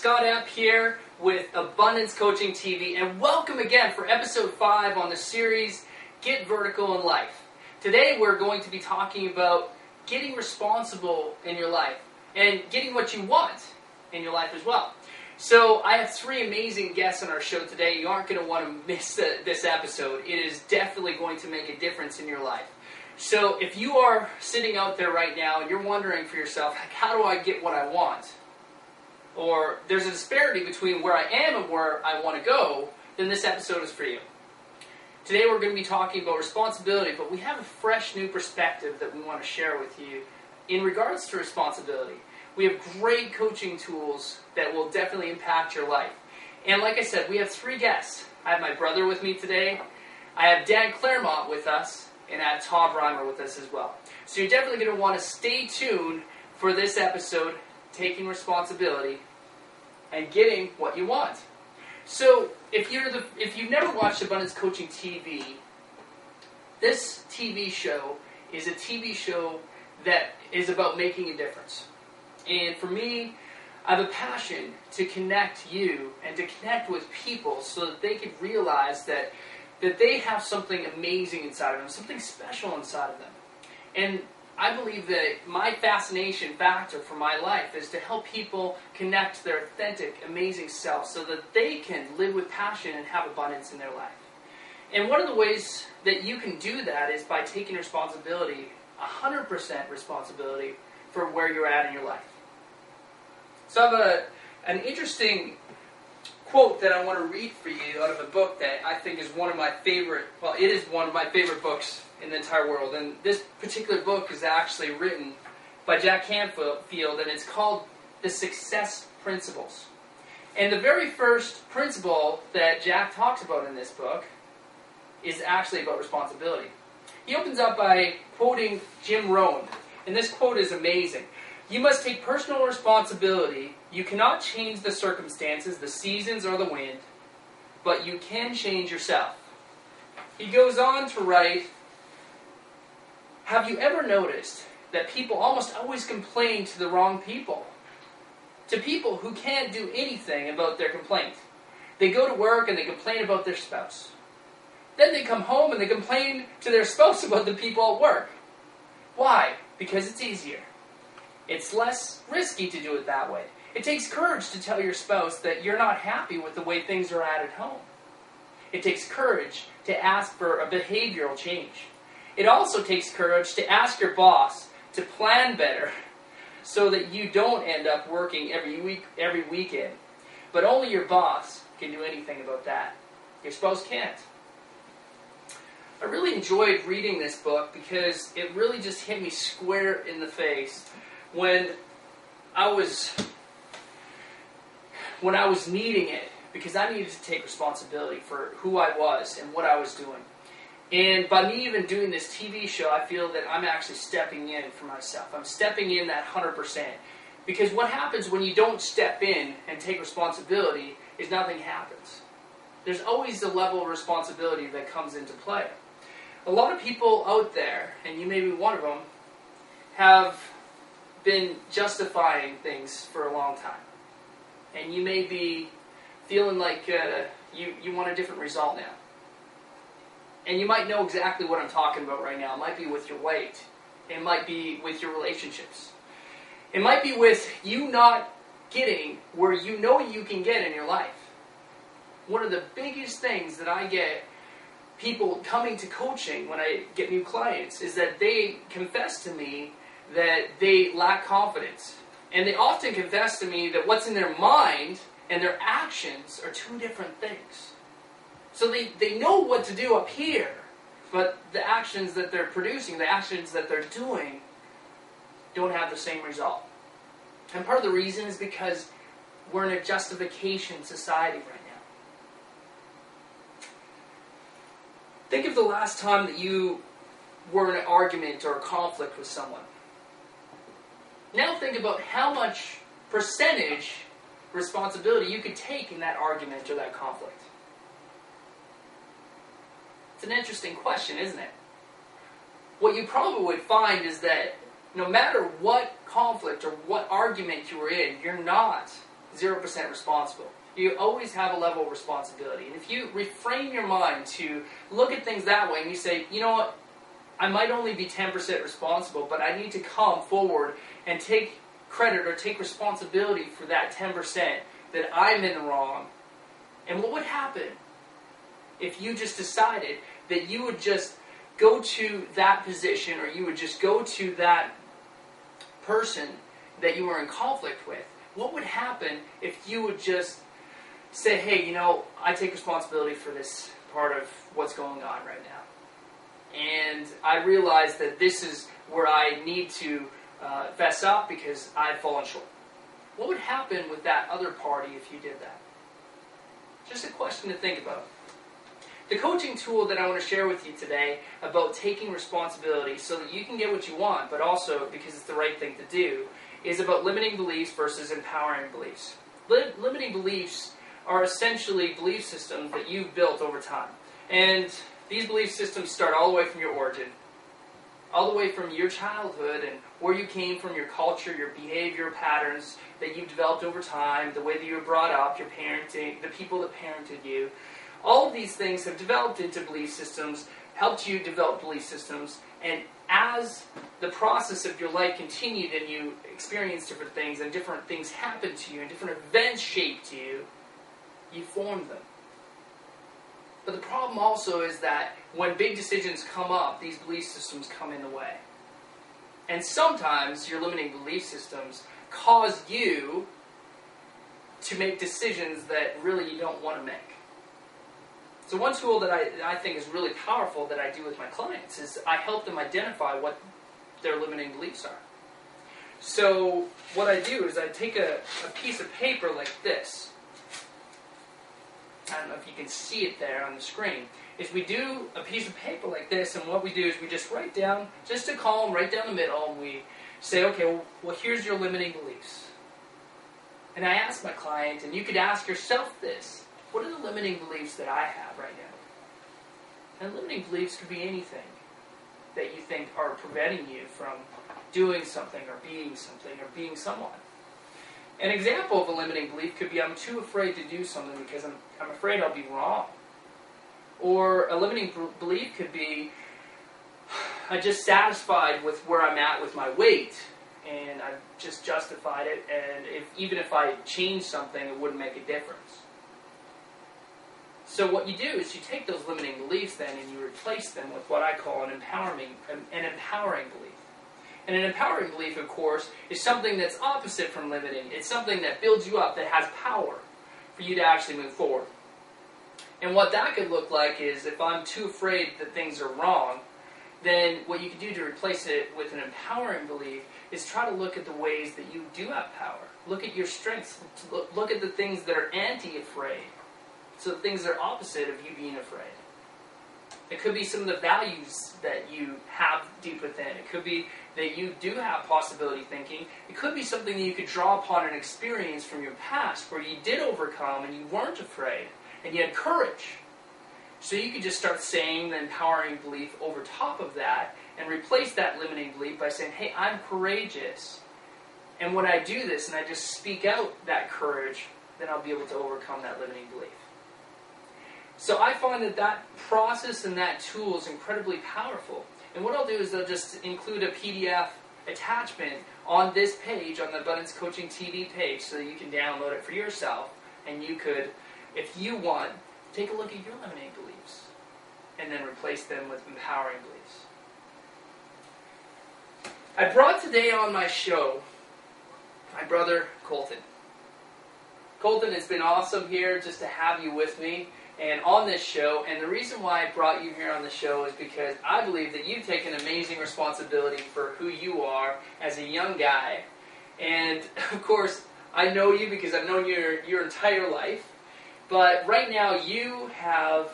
Scott Epp here with Abundance Coaching TV, and welcome again for episode 5 on the series, Get Vertical in Life. Today we're going to be talking about getting responsible in your life and getting what you want in your life as well. So I have 3 amazing guests on our show today. You aren't going to want to miss this episode. It is definitely going to make a difference in your life. So if you are sitting out there right now and you're wondering for yourself, how do I get what I want? Or there's a disparity between where I am and where I want to go, then this episode is for you. Today we're going to be talking about responsibility, but we have a fresh new perspective that we want to share with you in regards to responsibility. We have great coaching tools that will definitely impact your life. And like I said, we have 3 guests. I have my brother with me today, I have Dan Claremont with us, and I have Todd Reimer with us as well. So you're definitely going to want to stay tuned for this episode, taking responsibility and getting what you want. So if you've never watched Abundance Coaching TV, this TV show is a TV show that is about making a difference. And for me, I have a passion to connect you and to connect with people so that they can realize that they have something amazing inside of them, something special inside of them. And I believe that my fascination factor for my life is to help people connect to their authentic, amazing self so that they can live with passion and have abundance in their life. And one of the ways that you can do that is by taking responsibility, 100% responsibility for where you're at in your life. So I have an interesting quote that I want to read for you out of a book that I think is one of my favorite, well, it is one of my favorite books in the entire world. And this particular book is actually written by Jack Canfield, and it's called The Success Principles. And the very first principle that Jack talks about in this book is actually about responsibility. He opens up by quoting Jim Rohn, and this quote is amazing. "You must take personal responsibility. You cannot change the circumstances, the seasons, or the wind, but you can change yourself." He goes on to write, "Have you ever noticed that people almost always complain to the wrong people? To people who can't do anything about their complaint. They go to work and they complain about their spouse. Then they come home and they complain to their spouse about the people at work. Why? Because it's easier. It's less risky to do it that way. It takes courage to tell your spouse that you're not happy with the way things are at home. It takes courage to ask for a behavioral change. It also takes courage to ask your boss to plan better so that you don't end up working every weekend. But only your boss can do anything about that. Your spouse can't." I really enjoyed reading this book because it really just hit me square in the face when I was needing it, because I needed to take responsibility for who I was and what I was doing. And by me even doing this TV show, I feel that I'm actually stepping in for myself. I'm stepping in that 100%. Because what happens when you don't step in and take responsibility is nothing happens. There's always the level of responsibility that comes into play. A lot of people out there, and you may be one of them, have been justifying things for a long time. And you may be feeling like you want a different result now. And you might know exactly what I'm talking about right now. It might be with your weight. It might be with your relationships. It might be with you not getting where you know you can get in your life. One of the biggest things that I get people coming to coaching when I get new clients is that they confess to me that they lack confidence. And they often confess to me that what's in their mind and their actions are 2 different things. So they know what to do up here, but the actions that they're producing, the actions that they're doing, don't have the same result. And part of the reason is because we're in a justification society right now. Think of the last time that you were in an argument or a conflict with someone. Now think about how much percentage responsibility you could take in that argument or that conflict. It's an interesting question, isn't it? What you probably would find is that no matter what conflict or what argument you were in, you're not 0% responsible. You always have a level of responsibility. And if you reframe your mind to look at things that way and you say, you know what, I might only be 10% responsible, but I need to come forward and take credit or take responsibility for that 10% that I'm in the wrong. And what would happen if you just decided that you would just go to that position, or you would just go to that person that you were in conflict with? What would happen if you would just say, hey, you know, I take responsibility for this part of what's going on right now. And I realize that this is where I need to fess up because I've fallen short. What would happen with that other party if you did that? Just a question to think about. The coaching tool that I want to share with you today about taking responsibility so that you can get what you want, but also because it's the right thing to do, is about limiting beliefs versus empowering beliefs. Limiting beliefs are essentially belief systems that you've built over time. And these belief systems start all the way from your origin, all the way from your childhood and where you came from, your culture, your behavior patterns that you've developed over time, the way that you were brought up, your parenting, the people that parented you. All of these things have developed into belief systems, helped you develop belief systems, and as the process of your life continued and you experienced different things and different things happened to you and different events shaped you, you formed them. But the problem also is that when big decisions come up, these belief systems come in the way. And sometimes your limiting belief systems cause you to make decisions that really you don't want to make. So one tool that I think is really powerful that I do with my clients is I help them identify what their limiting beliefs are. So what I do is I take a piece of paper like this. I don't know if you can see it there on the screen. Is we do a piece of paper like this, and what we do is we just write down, just a column right down the middle, and we say, okay, well here's your limiting beliefs. And I ask my client, and you could ask yourself this, what are the limiting beliefs that I have right now? And limiting beliefs could be anything that you think are preventing you from doing something or being someone. An example of a limiting belief could be I'm too afraid to do something because I'm afraid I'll be wrong. Or a limiting belief could be I'm just satisfied with where I'm at with my weight and I've just justified it, and even if I change something it wouldn't make a difference. So what you do is you take those limiting beliefs then and you replace them with what I call an empowering belief. And an empowering belief, of course, is something that's opposite from limiting. It's something that builds you up, that has power for you to actually move forward. And what that could look like is if I'm too afraid that things are wrong, then what you can do to replace it with an empowering belief is try to look at the ways that you do have power. Look at your strengths. Look at the things that are anti-afraid. So the things that are opposite of you being afraid. It could be some of the values that you have deep within. It could be that you do have possibility thinking. It could be something that you could draw upon an experience from your past where you did overcome and you weren't afraid and you had courage. So you could just start saying the empowering belief over top of that and replace that limiting belief by saying, hey, I'm courageous. And when I do this and I just speak out that courage, then I'll be able to overcome that limiting belief. So I find that process and that tool is incredibly powerful. And what I'll do is I'll just include a PDF attachment on this page, on the Abundance Coaching TV page, so that you can download it for yourself. And you could, if you want, take a look at your limiting beliefs and then replace them with empowering beliefs. I brought today on my show my brother Colton. Colton, it's been awesome here just to have you with me and on this show, and the reason why I brought you here on the show is because I believe that you've taken amazing responsibility for who you are as a young guy. And of course, I know you because I've known you your entire life, but right now you have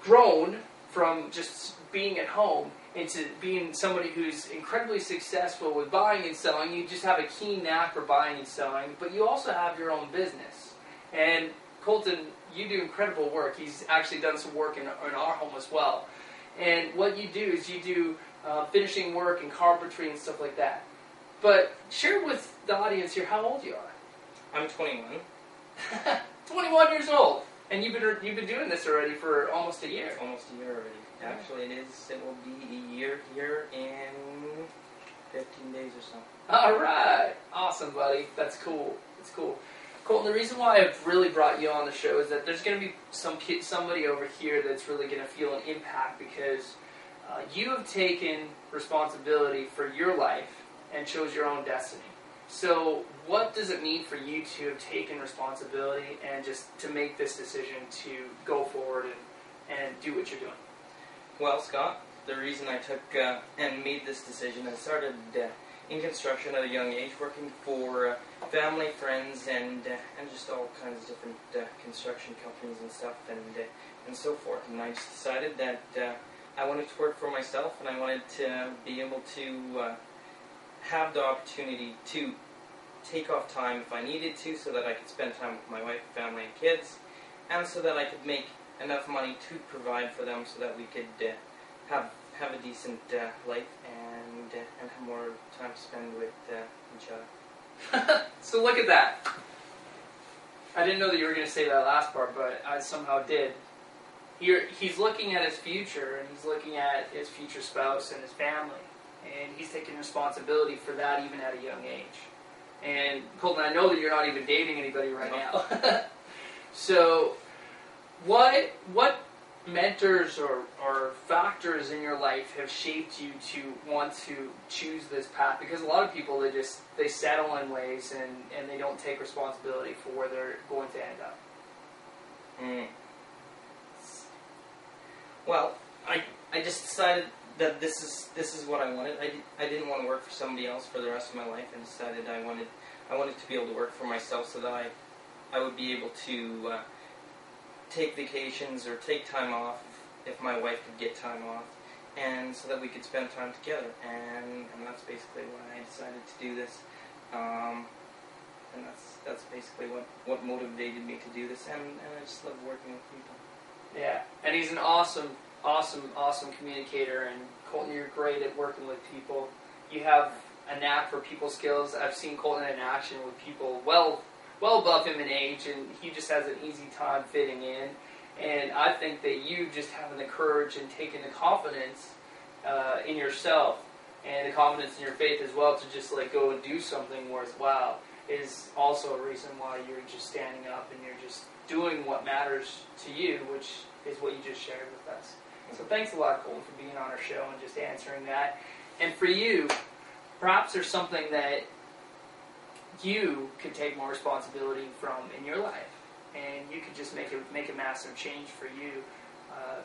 grown from just being at home into being somebody who's incredibly successful with buying and selling. You just have a keen knack for buying and selling, but you also have your own business. And Colton, you do incredible work. He's actually done some work in our home as well. And what you do is you do finishing work and carpentry and stuff like that. But share with the audience here how old you are. I'm 21. 21 years old, and you've been doing this already for almost a year. Almost a year already. Yeah. Actually, it will be a year here in 15 days or so. All right, awesome, buddy. That's cool. That's cool. Colton, the reason why I've really brought you on the show is that there's going to be somebody over here that's really going to feel an impact because you have taken responsibility for your life and chose your own destiny. So what does it mean for you to have taken responsibility and just to make this decision to go forward and do what you're doing? Well, Scott, the reason I took and made this decision, I started in construction at a young age, working for family, friends, and just all kinds of different construction companies and stuff, and so forth. And I just decided that I wanted to work for myself, and I wanted to be able to have the opportunity to take off time if I needed to, so that I could spend time with my wife, family, and kids, and so that I could make enough money to provide for them, so that we could have a decent life and have more time to spend with each other. So look at that. I didn't know that you were going to say that last part, but I somehow did. He's looking at his future, and he's looking at his future spouse and his family, and he's taking responsibility for that even at a young age. And Colton, I know that you're not even dating anybody right now. So what mentors or factors in your life have shaped you to want to choose this path? Because a lot of people, they settle in ways and they don't take responsibility for where they're going to end up. Well, I just decided that this is what I wanted. I didn't want to work for somebody else for the rest of my life, and decided I wanted to be able to work for myself, so that I would be able to take vacations or take time off if my wife could get time off, and so that we could spend time together. And that's basically why I decided to do this. And that's basically what motivated me to do this. And I just love working with people. Yeah, and he's an awesome communicator. And Colton, you're great at working with people. You have a knack for people skills. I've seen Colton in action with people well above him in age, and he just has an easy time fitting in. And I think that you just having the courage and taking the confidence in yourself and the confidence in your faith as well to just like go and do something worthwhile is also a reason why you're just standing up and you're just doing what matters to you, which is what you just shared with us. So thanks a lot, Colton, for being on our show and just answering that. And for you, perhaps there's something that you could take more responsibility from in your life, and you could just make a massive change for you,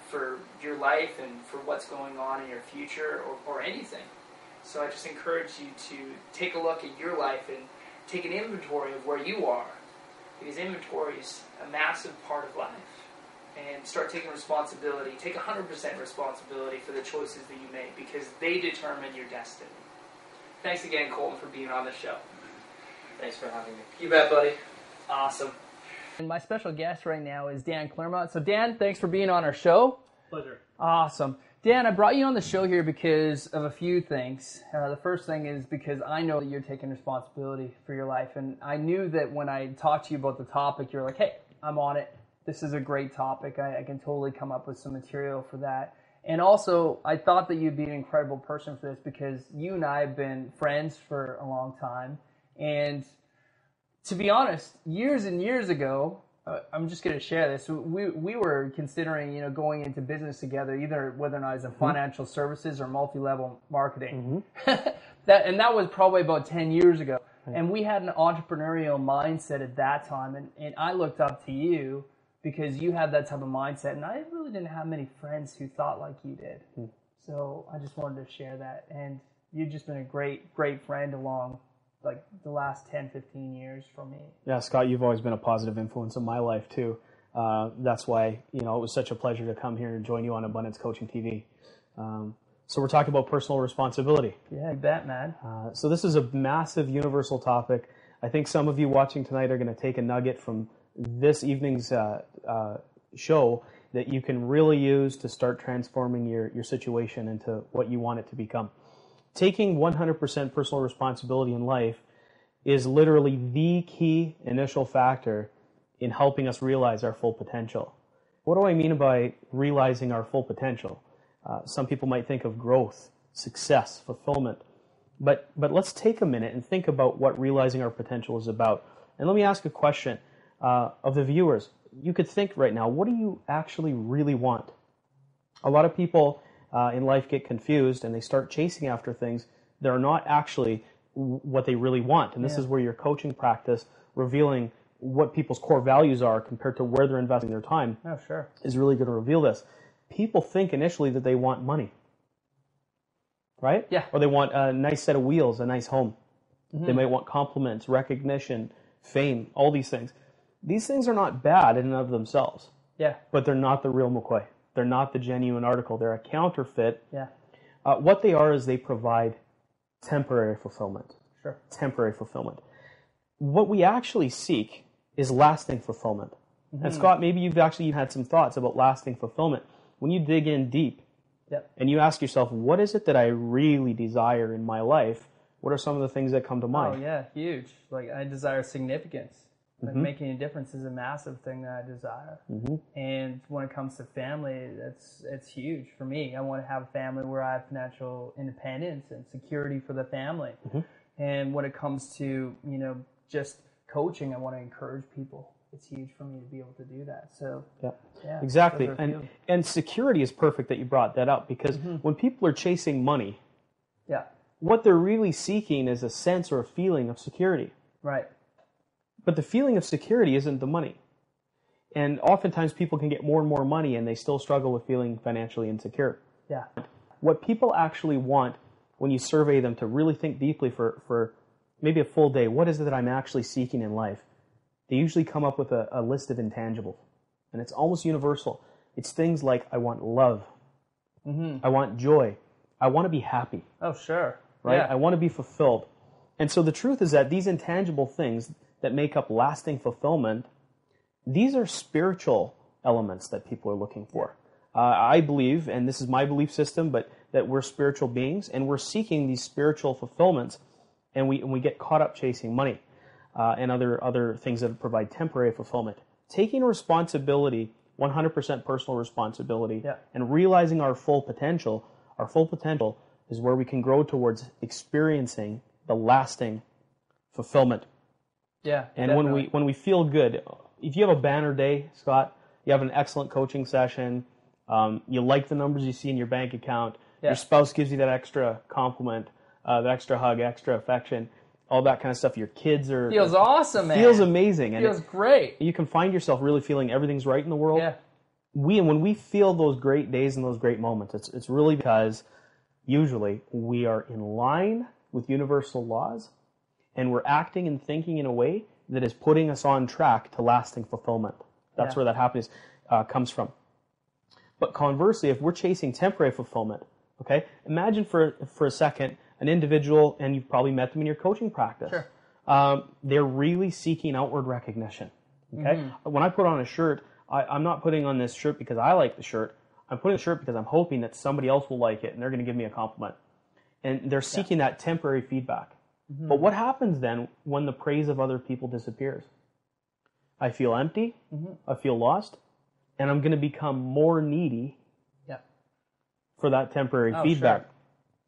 for your life and for what's going on in your future or anything. So I just encourage you to take a look at your life and take an inventory of where you are, because inventory is a massive part of life, and start taking responsibility. Take 100% responsibility for the choices that you make, because they determine your destiny. Thanks again, Colton, for being on the show. Thanks for having me. You bet, buddy. Awesome. And my special guest right now is Dan Claremont. So Dan, thanks for being on our show. Pleasure. Awesome. Dan, I brought you on the show here because of a few things. The first thing is because I know that you're taking responsibility for your life. And I knew that when I talked to you about the topic, you're like, hey, I'm on it. This is a great topic. I can totally come up with some material for that. And also, I thought that you'd be an incredible person for this, because you and I have been friends for a long time. And to be honest, years and years ago, I'm just going to share this. We were considering, going into business together, either whether or not it's in financial services or multi-level marketing. that was probably about 10 years ago. And we had an entrepreneurial mindset at that time. And I looked up to you because you had that type of mindset. And I really didn't have many friends who thought like you did. So I just wanted to share that. And you've just been a great, great friend along like the last 10, 15 years for me. Yeah, Scott, you've always been a positive influence in my life too. That's why, it was such a pleasure to come here and join you on Abundance Coaching TV. So we're talking about personal responsibility. Yeah, you bet, man. So this is a massive universal topic. I think some of you watching tonight are going to take a nugget from this evening's show that you can really use to start transforming your situation into what you want it to become. Taking 100% personal responsibility in life is literally the key initial factor in helping us realize our full potential. What do I mean by realizing our full potential? Some people might think of growth, success, fulfillment. But let's take a minute and think about what realizing our potential is about. And let me ask a question of the viewers. You could think right now, what do you actually really want? A lot of people in life get confused and they start chasing after things that are not actually what they really want. And this is where your coaching practice, revealing what people's core values are compared to where they're investing their time, is really going to reveal this. People think initially that they want money, right? Yeah. Or they want a nice set of wheels, a nice home. Mm-hmm. They might want compliments, recognition, fame, all these things. These things are not bad in and of themselves. Yeah. But they're not the real McCoy. They're not the genuine article. They're a counterfeit. Yeah. What they are is they provide temporary fulfillment. Sure. Temporary fulfillment. What we actually seek is lasting fulfillment. Mm-hmm. And Scott, maybe you've actually had some thoughts about lasting fulfillment. When you dig in deep and you ask yourself, what is it that I really desire in my life? What are some of the things that come to mind? Oh, yeah, huge. Like, I desire significance. Like, making a difference is a massive thing that I desire. Mm-hmm. And when it comes to family, it's huge for me. I want to have a family where I have financial independence and security for the family. Mm-hmm. And when it comes to, just coaching, I want to encourage people. It's huge for me to be able to do that. So, yeah exactly. And security is perfect that you brought that up, because when people are chasing money, what they're really seeking is a sense or a feeling of security. Right. But the feeling of security isn't the money. And oftentimes people can get more and more money and they still struggle with feeling financially insecure. Yeah. What people actually want, when you survey them to really think deeply for maybe a full day, what is it that I'm actually seeking in life? They usually come up with a list of intangibles. And it's almost universal. It's things like, I want love. I want joy. I want to be happy. Oh, sure. Right? Yeah. I want to be fulfilled. And so the truth is that these intangible things that make up lasting fulfillment, these are spiritual elements that people are looking for. I believe, and this is my belief system, but that we're spiritual beings and we're seeking these spiritual fulfillments, and we get caught up chasing money and other things that provide temporary fulfillment. Taking responsibility, 100% personal responsibility, and realizing our full potential is where we can grow towards experiencing the lasting fulfillment. Yeah. And definitely. when we feel good, if you have a banner day, Scott, you have an excellent coaching session, you like the numbers you see in your bank account, your spouse gives you that extra compliment, that extra hug, extra affection, all that kind of stuff. Your kids are... Feels awesome, man. Feels amazing. Feels great. You can find yourself really feeling everything's right in the world. Yeah. When we feel those great days and those great moments, it's really because usually we are in line with universal laws, and we're acting and thinking in a way that is putting us on track to lasting fulfillment. That's where that happiness comes from. But conversely, if we're chasing temporary fulfillment, okay, imagine for a second an individual, and you've probably met them in your coaching practice. Sure. They're really seeking outward recognition. Okay, when I put on a shirt, I'm not putting on this shirt because I like the shirt. I'm putting the shirt because I'm hoping that somebody else will like it and they're going to give me a compliment. And they're seeking that temporary feedback. But what happens then when the praise of other people disappears? I feel empty, I feel lost, and I'm going to become more needy for that temporary feedback.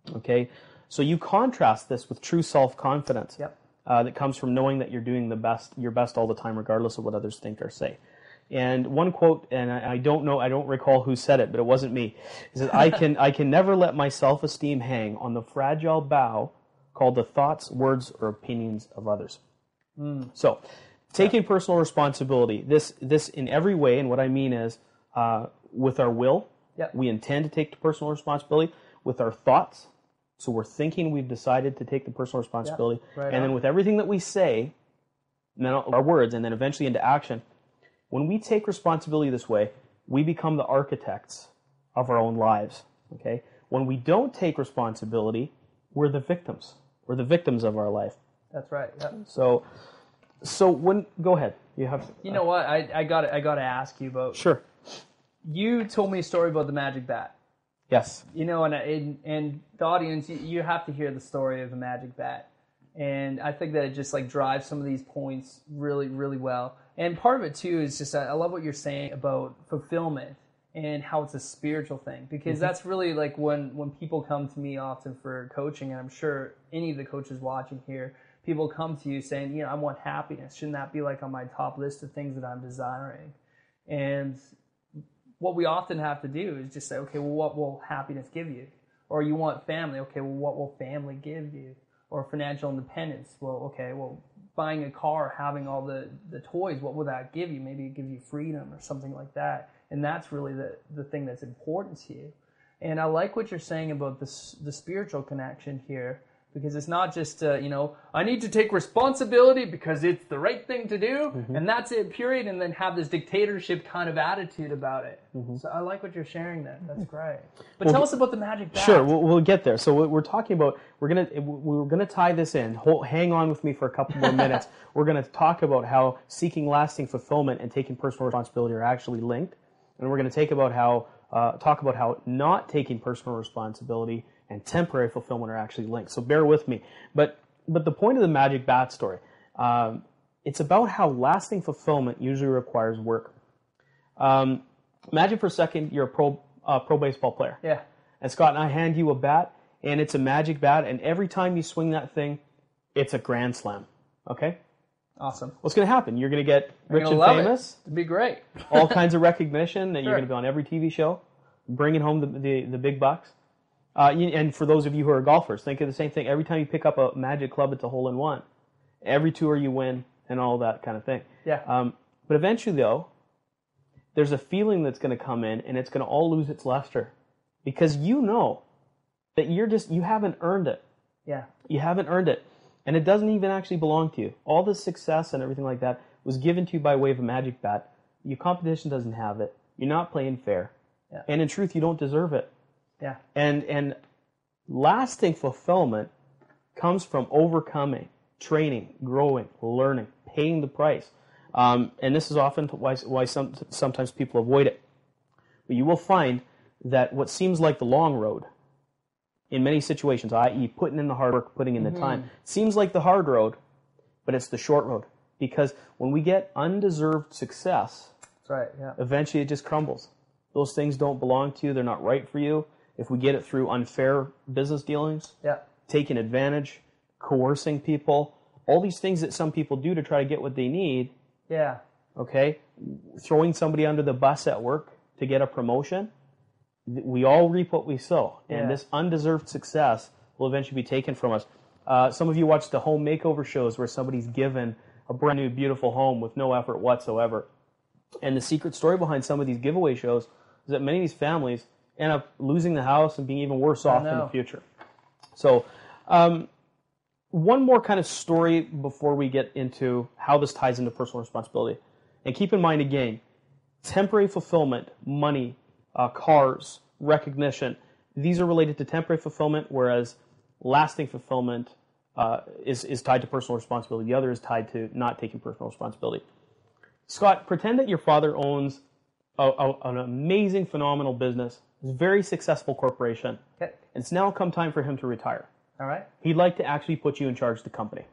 Sure. Okay? So you contrast this with true self-confidence that comes from knowing that you're doing your best all the time, regardless of what others think or say. And one quote, and I don't recall who said it, but it wasn't me. It says, I can never let my self-esteem hang on the fragile bough called the thoughts, words, or opinions of others. So, taking personal responsibility, this in every way, and what I mean is, with our will, we intend to take the personal responsibility. With our thoughts, so we're thinking we've decided to take the personal responsibility, and then with everything that we say, and then our words, and then eventually into action. When we take responsibility this way, we become the architects of our own lives. Okay? When we don't take responsibility, we're the victims. We're the victims of our life. That's right. Yeah. So when go ahead. You have. You know what? I got to ask you about. Sure. You told me a story about the magic bat. Yes. And the audience, you have to hear the story of the magic bat. And I think that it just like drives some of these points really, really well. And part of it too is just I love what you're saying about fulfillment and how it's a spiritual thing, because that's really like when people come to me often for coaching, and I'm sure any of the coaches watching here, people come to you saying, I want happiness. Shouldn't that be like on my top list of things that I'm desiring? And what we often have to do is just say, okay, well, what will happiness give you? Or you want family. Okay, well, what will family give you? Or financial independence. Well, okay, well, buying a car, having all the toys, what will that give you? Maybe it gives you freedom or something like that. And that's really the thing that's important to you. And I like what you're saying about the spiritual connection here, because it's not just, I need to take responsibility because it's the right thing to do, and that's it, period, and then have this dictatorship kind of attitude about it. So I like what you're sharing there. That's great. But tell us about the magic bat. Sure, we'll get there. So what we're talking about, we're gonna tie this in. Hang on with me for a couple more minutes. We're going to talk about how seeking lasting fulfillment and taking personal responsibility are actually linked, and we're going to talk about how not taking personal responsibility and temporary fulfillment are actually linked. So bear with me. But the point of the magic bat story, it's about how lasting fulfillment usually requires work. Imagine for a second you're a pro baseball player. Yeah. And Scott and I hand you a bat, and it's a magic bat, and every time you swing that thing, it's a grand slam. Okay? Awesome. What's going to happen? You're going to get rich and love famous. It'd be great. All kinds of recognition. That Sure. You're going to be on every TV show, bringing home the big bucks. And for those of you who are golfers, think of the same thing. Every time you pick up a magic club, it's a hole-in-one. Every tour you win, and all that kind of thing. Yeah. But eventually, though, there's a feeling that's going to come in, and it's going to all lose its luster, because you know that you haven't earned it. Yeah. You haven't earned it, and it doesn't even actually belong to you. All the success and everything like that was given to you by way of a magic bat. Your competition doesn't have it. You're not playing fair, and in truth, you don't deserve it. Yeah. And lasting fulfillment comes from overcoming, training, growing, learning, paying the price. And this is often why sometimes people avoid it. But you will find that what seems like the long road, in many situations, i.e. putting in the hard work, putting in the time, seems like the hard road, but it's the short road. Because when we get undeserved success, That's right. Yeah. eventually it just crumbles. Those things don't belong to you. They're not right for you. If we get it through unfair business dealings, taking advantage, coercing people, all these things that some people do to try to get what they need, okay, throwing somebody under the bus at work to get a promotion, we all reap what we sow. And this undeserved success will eventually be taken from us. Some of you watch the home makeover shows where somebody's given a brand new, beautiful home with no effort whatsoever. And the secret story behind some of these giveaway shows is that many of these families end up losing the house and being even worse off in the future. So one more kind of story before we get into how this ties into personal responsibility. And keep in mind, again, temporary fulfillment, money, cars, recognition, these are related to temporary fulfillment, whereas lasting fulfillment is tied to personal responsibility. The other is tied to not taking personal responsibility. Scott, pretend that your father owns an amazing, phenomenal business. It's a very successful corporation. Okay. It's now come time for him to retire. All right. He'd like to actually put you in charge of the company.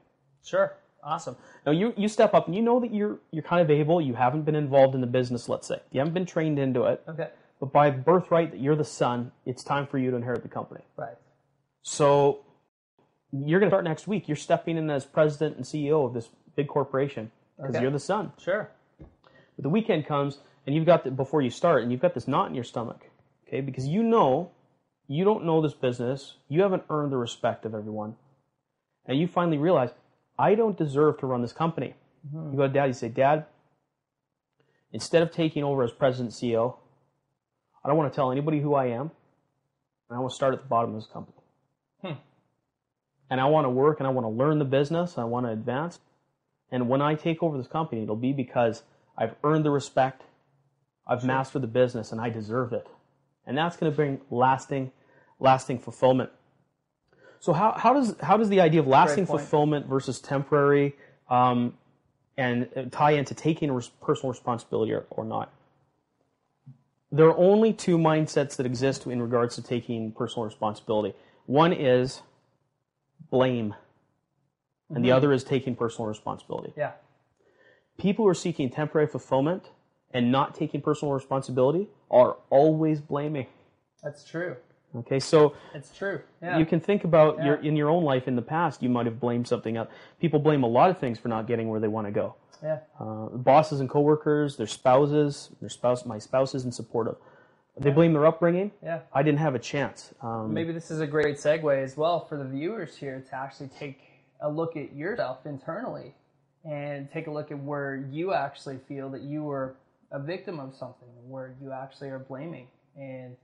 Sure. Awesome. Now, you step up, and you know that you're kind of able. You haven't been involved in the business, let's say. You haven't been trained into it. Okay. But by birthright, that you're the son, it's time for you to inherit the company. Right. So you're going to start next week. You're stepping in as president and CEO of this big corporation because you're the son. Sure. But the weekend comes, and you've got before you start, and you've got this knot in your stomach, okay? Because you don't know this business. You haven't earned the respect of everyone, and you finally realize, I don't deserve to run this company. You go to Dad. You say, Dad, instead of taking over as president and CEO, I don't want to tell anybody who I am, and I want to start at the bottom of this company. And I want to work, and I want to learn the business, and I want to advance. And when I take over this company, it'll be because I've earned the respect, I've mastered the business, and I deserve it. And that's going to bring lasting fulfillment. So how does the idea of lasting fulfillment versus temporary and tie into taking personal responsibility or not? There are only two mindsets that exist in regards to taking personal responsibility. One is blame. and the other is taking personal responsibility. Yeah. People who are seeking temporary fulfillment and not taking personal responsibility are always blaming. That's true. Okay, so It's true. Yeah. you can think about in your own life in the past, you might have blamed something else. People blame a lot of things for not getting where they want to go. Yeah. Bosses and coworkers, their spouses, my spouse isn't supportive. They blame their upbringing. Yeah. I didn't have a chance. Maybe this is a great segue as well for the viewers here to actually take a look at yourself internally and take a look at where you actually feel that you were a victim of something, where you actually are blaming. And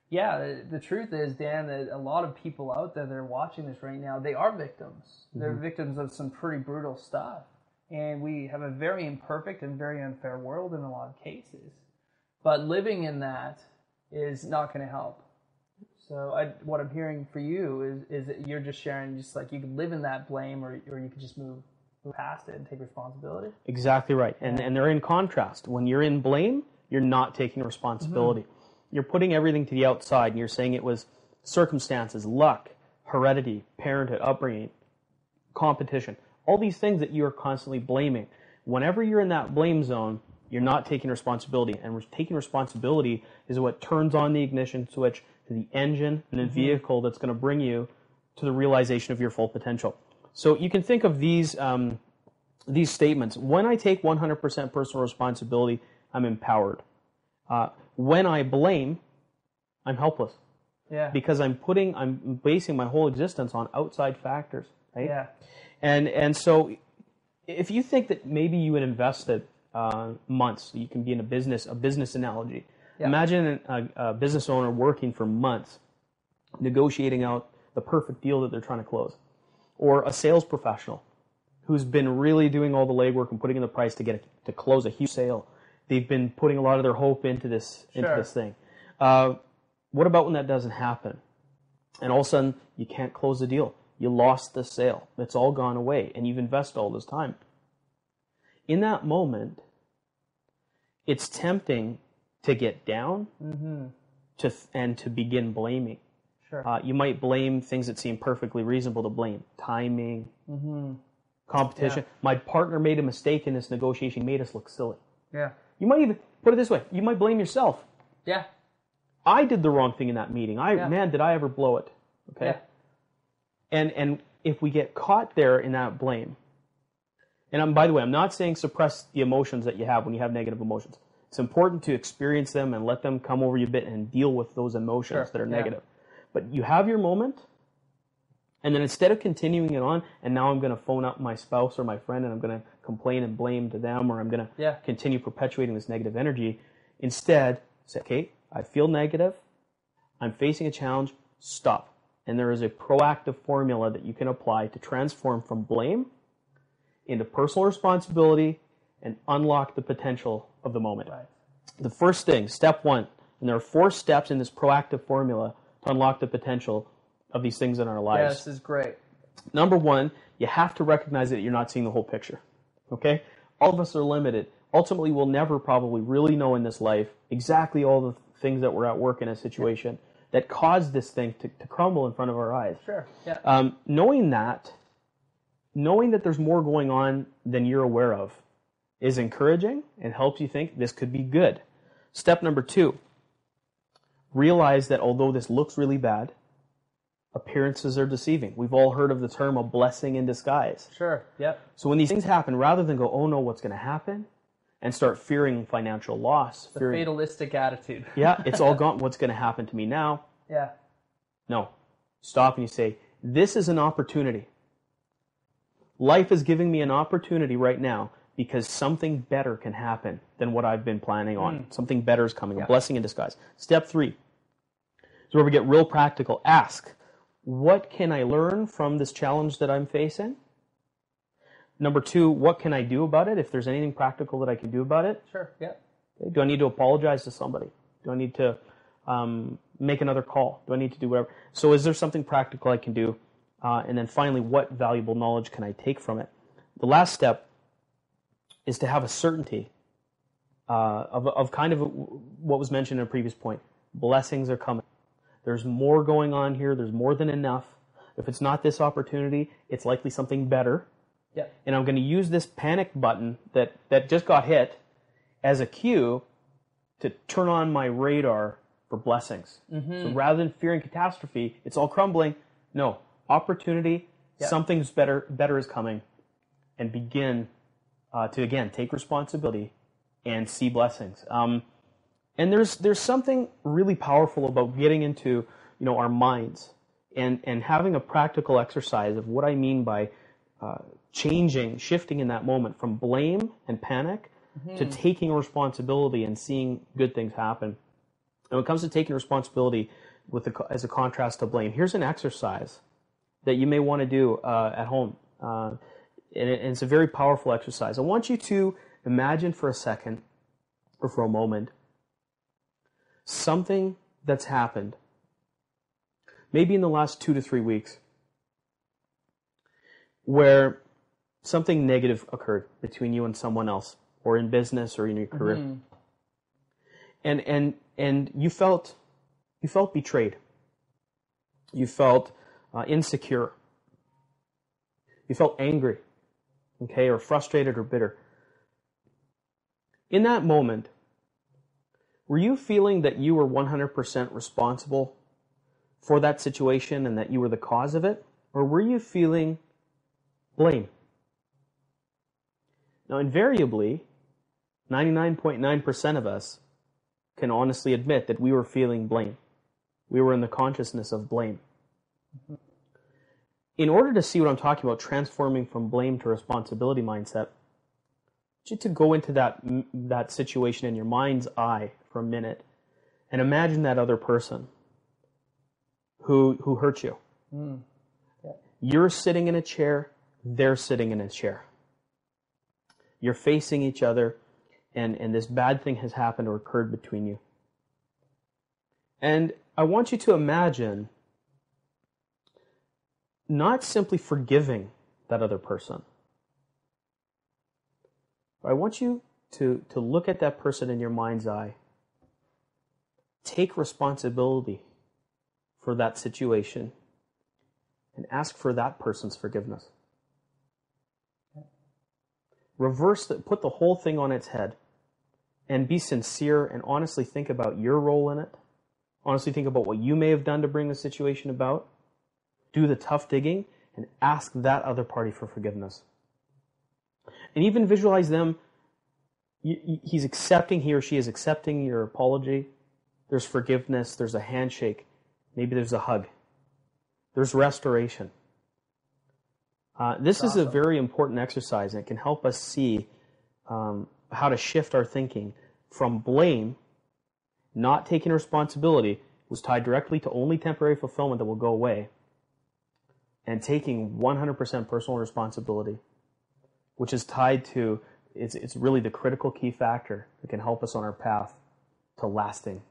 yeah, the truth is, Dan, that a lot of people out there that are watching this right now, they are victims. They're victims of some pretty brutal stuff. And we have a very imperfect and very unfair world in a lot of cases. But living in that is not going to help. So what I'm hearing for you is that you're just sharing, just like you could live in that blame, or you could just move past it and take responsibility. Exactly right. And they're in contrast. When you're in blame, you're not taking responsibility. You're putting everything to the outside, and you're saying it was circumstances, luck, heredity, parenthood, upbringing, competition, all these things that you are constantly blaming. Whenever you're in that blame zone, you're not taking responsibility. And taking responsibility is what turns on the ignition switch to the engine and the vehicle that's going to bring you to the realization of your full potential. So you can think of these statements. When I take 100% personal responsibility, I'm empowered. When I blame, I'm helpless. Yeah. Because I'm basing my whole existence on outside factors, right? Yeah. And so if you think that maybe you had invested months, you can be in a business analogy. Yeah. Imagine a business owner working for months, negotiating out the perfect deal that they're trying to close. Or a sales professional who's been really doing all the legwork and putting in the price to close a huge sale. They've been putting a lot of their hope into this thing. What about when that doesn't happen? And all of a sudden, you can't close the deal. You lost the sale. It's all gone away, and you've invested all this time. In that moment, it's tempting to get down and to begin blaming. Sure. You might blame things that seem perfectly reasonable to blame. Timing, competition. Yeah. My partner made a mistake in this negotiation, made us look silly. Yeah. You might even put it this way. You might blame yourself. Yeah. I did the wrong thing in that meeting. Man, did I ever blow it? Okay. Yeah. And if we get caught there in that blame, and by the way, I'm not saying suppress the emotions that you have when you have negative emotions. It's important to experience them and let them come over you a bit and deal with those emotions that are negative. But you have your moment, and then instead of continuing it on, and now I'm going to phone up my spouse or my friend, and I'm going to complain and blame to them, or I'm going to continue perpetuating this negative energy, instead, say, okay, I feel negative, I'm facing a challenge, stop. And there is a proactive formula that you can apply to transform from blame into personal responsibility and unlock the potential of the moment. Right. The first thing, step one, and there are 4 steps in this proactive formula to unlock the potential of these things in our lives. Yeah, this is great. Number 1, you have to recognize that you're not seeing the whole picture. Okay? All of us are limited. Ultimately, we'll never probably really know in this life exactly all the things that were at work in a situation that caused this thing to crumble in front of our eyes. Sure. Yeah. Knowing that there's more going on than you're aware of is encouraging and helps you think this could be good. Step number 2, realize that although this looks really bad, appearances are deceiving. We've all heard of the term a blessing in disguise. Sure, yep. So when these things happen, rather than go, oh no, what's going to happen? And start fearing financial loss. The fatalistic attitude. Yeah, it's all gone. What's going to happen to me now? Yeah. No. Stop and you say, this is an opportunity. Life is giving me an opportunity right now because something better can happen than what I've been planning on. Something better is coming, a blessing in disguise. Step 3 is where we get real practical. Ask, what can I learn from this challenge that I'm facing? Number 2, what can I do about it? If there's anything practical that I can do about it. Sure, yeah. Okay. Do I need to apologize to somebody? Do I need to make another call? Do I need to do whatever? So is there something practical I can do? And then finally, what valuable knowledge can I take from it? The last step is to have a certainty of kind of what was mentioned in a previous point. Blessings are coming. There's more going on here. There's more than enough. If it's not this opportunity, it's likely something better Yeah. And I'm going to use this panic button that just got hit as a cue to turn on my radar for blessings. So rather than fearing catastrophe, it's all crumbling. No, opportunity, something's better is coming, and begin to, again, take responsibility and see blessings. And there's something really powerful about getting into, our minds and having a practical exercise of what I mean by shifting in that moment from blame and panic to taking responsibility and seeing good things happen. And when it comes to taking responsibility as a contrast to blame, here's an exercise that you may want to do at home. And it's a very powerful exercise. I want you to imagine for a second or for a moment something that's happened, maybe in the last 2 to 3 weeks, where something negative occurred between you and someone else, or in business, or in your career, and you felt betrayed, you felt insecure, you felt angry, okay, or frustrated or bitter. In that moment, were you feeling that you were 100% responsible for that situation and that you were the cause of it, or were you feeling blame? Now, invariably, 99.9% of us can honestly admit that we were feeling blame. We were in the consciousness of blame. In order to see what I'm talking about, transforming from blame to responsibility mindset, I want you to go into that situation in your mind's eye for a minute and imagine that other person who hurt you. You're sitting in a chair, they're sitting in a chair. You're facing each other, and this bad thing has happened or occurred between you. And I want you to imagine not simply forgiving that other person. I want you to look at that person in your mind's eye. Take responsibility for that situation and ask for that person's forgiveness. Put the whole thing on its head and be sincere and honestly think about your role in it. Honestly think about what you may have done to bring the situation about. Do the tough digging and ask that other party for forgiveness. And even visualize them. He or she is accepting your apology. There's forgiveness. There's a handshake. Maybe there's a hug. There's restoration. This is a very important exercise, and it can help us see how to shift our thinking from blame, not taking responsibility, was tied directly to only temporary fulfillment that will go away, and taking 100% personal responsibility, which is tied to, it's really the critical key factor that can help us on our path to lasting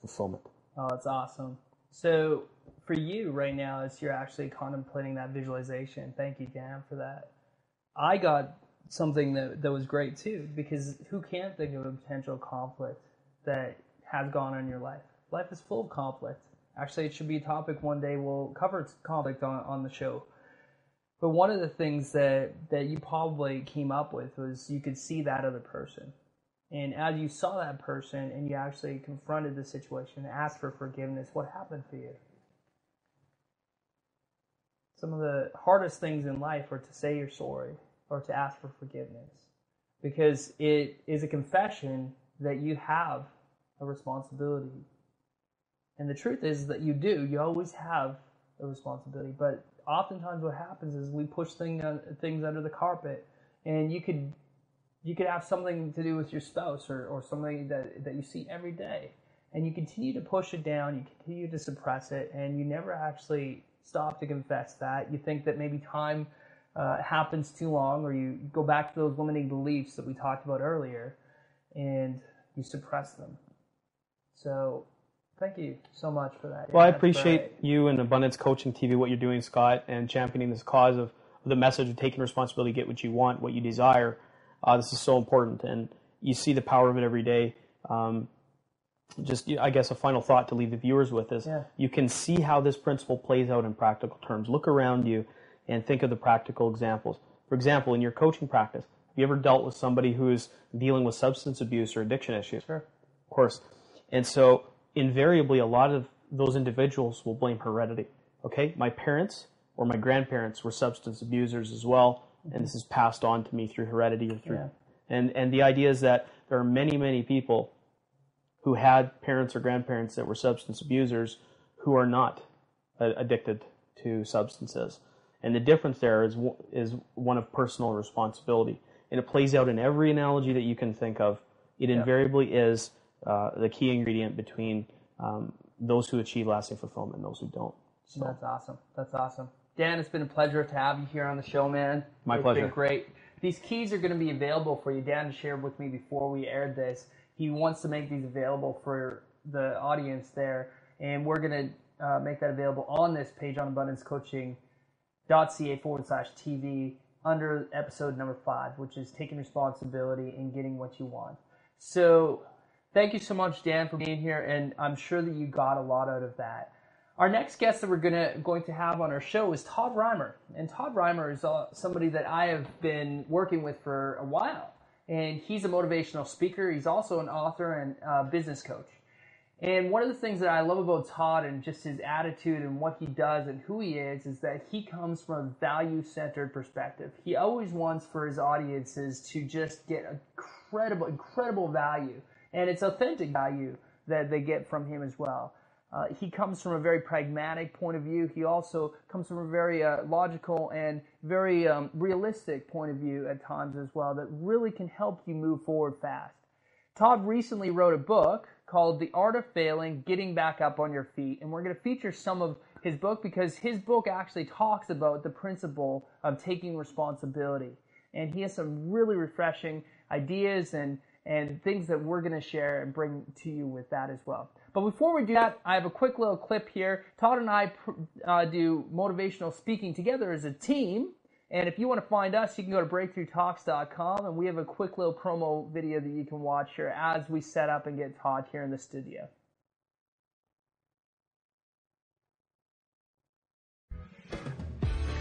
fulfillment. Oh, that's awesome. So for you right now, as you're actually contemplating that visualization, thank you, Dan, for that. I got something that was great too, because who can't think of a potential conflict that has gone on in your life? Life is full of conflict. Actually, it should be a topic one day we'll cover conflict on the show. But one of the things that you probably came up with was you could see that other person. And as you saw that person and you actually confronted the situation and asked for forgiveness, what happened for you? Some of the hardest things in life are to say you're sorry or to ask for forgiveness, because it is a confession that you have a responsibility. And the truth is that you do. You always have a responsibility. But oftentimes what happens is we push things under the carpet. And you could have something to do with your spouse or somebody that you see every day. And you continue to push it down. You continue to suppress it. And you never actually stop to confess that. You think that maybe time happens too long, or you go back to those limiting beliefs that we talked about earlier, and you suppress them. So thank you so much for that. Well, I appreciate you and Abundance Coaching TV, what you're doing, Scott, and championing this cause of the message of taking responsibility, get what you want, what you desire. This is so important, and you see the power of it every day. I guess a final thought to leave the viewers with is you can see how this principle plays out in practical terms. Look around you and think of the practical examples. For example, in your coaching practice, have you ever dealt with somebody who's dealing with substance abuse or addiction issues? Sure. Of course. And so invariably, a lot of those individuals will blame heredity. Okay, my parents or my grandparents were substance abusers as well, and this is passed on to me through heredity or through. And the idea is that there are many people who had parents or grandparents that were substance abusers who are not addicted to substances. And the difference there is one of personal responsibility. And it plays out in every analogy that you can think of. It invariably is the key ingredient between those who achieve lasting fulfillment and those who don't. So. That's awesome. That's awesome. Dan, it's been a pleasure to have you here on the show, man. My pleasure. It's been great. These keys are going to be available for you. Dan shared with me before we aired this. He wants to make these available for the audience there, and we're going to make that available on this page on abundancecoaching.ca/TV under episode number 5, which is taking responsibility and getting what you want. So thank you so much, Dan, for being here, and I'm sure that you got a lot out of that. Our next guest that we're going to have on our show is Todd Reimer. And Todd Reimer is somebody that I have been working with for a while. And he's a motivational speaker. He's also an author and business coach. And one of the things that I love about Todd and just his attitude and what he does and who he is that he comes from a value-centered perspective. He always wants for his audiences to just get incredible value. And it's authentic value that they get from him as well. He comes from a very pragmatic point of view. He also comes from a very logical and very realistic point of view at times as well that really can help you move forward fast. Todd recently wrote a book called The Art of Failing, Getting Back Up on Your Feet, and we're going to feature some of his book because his book actually talks about the principle of taking responsibility. And he has some really refreshing ideas and things that we're going to share and bring to you with that as well. But before we do that, I have a quick little clip here. Todd and I do motivational speaking together as a team. And if you want to find us, you can go to breakthroughtalks.com, and we have a quick little promo video that you can watch here as we set up and get Todd here in the studio.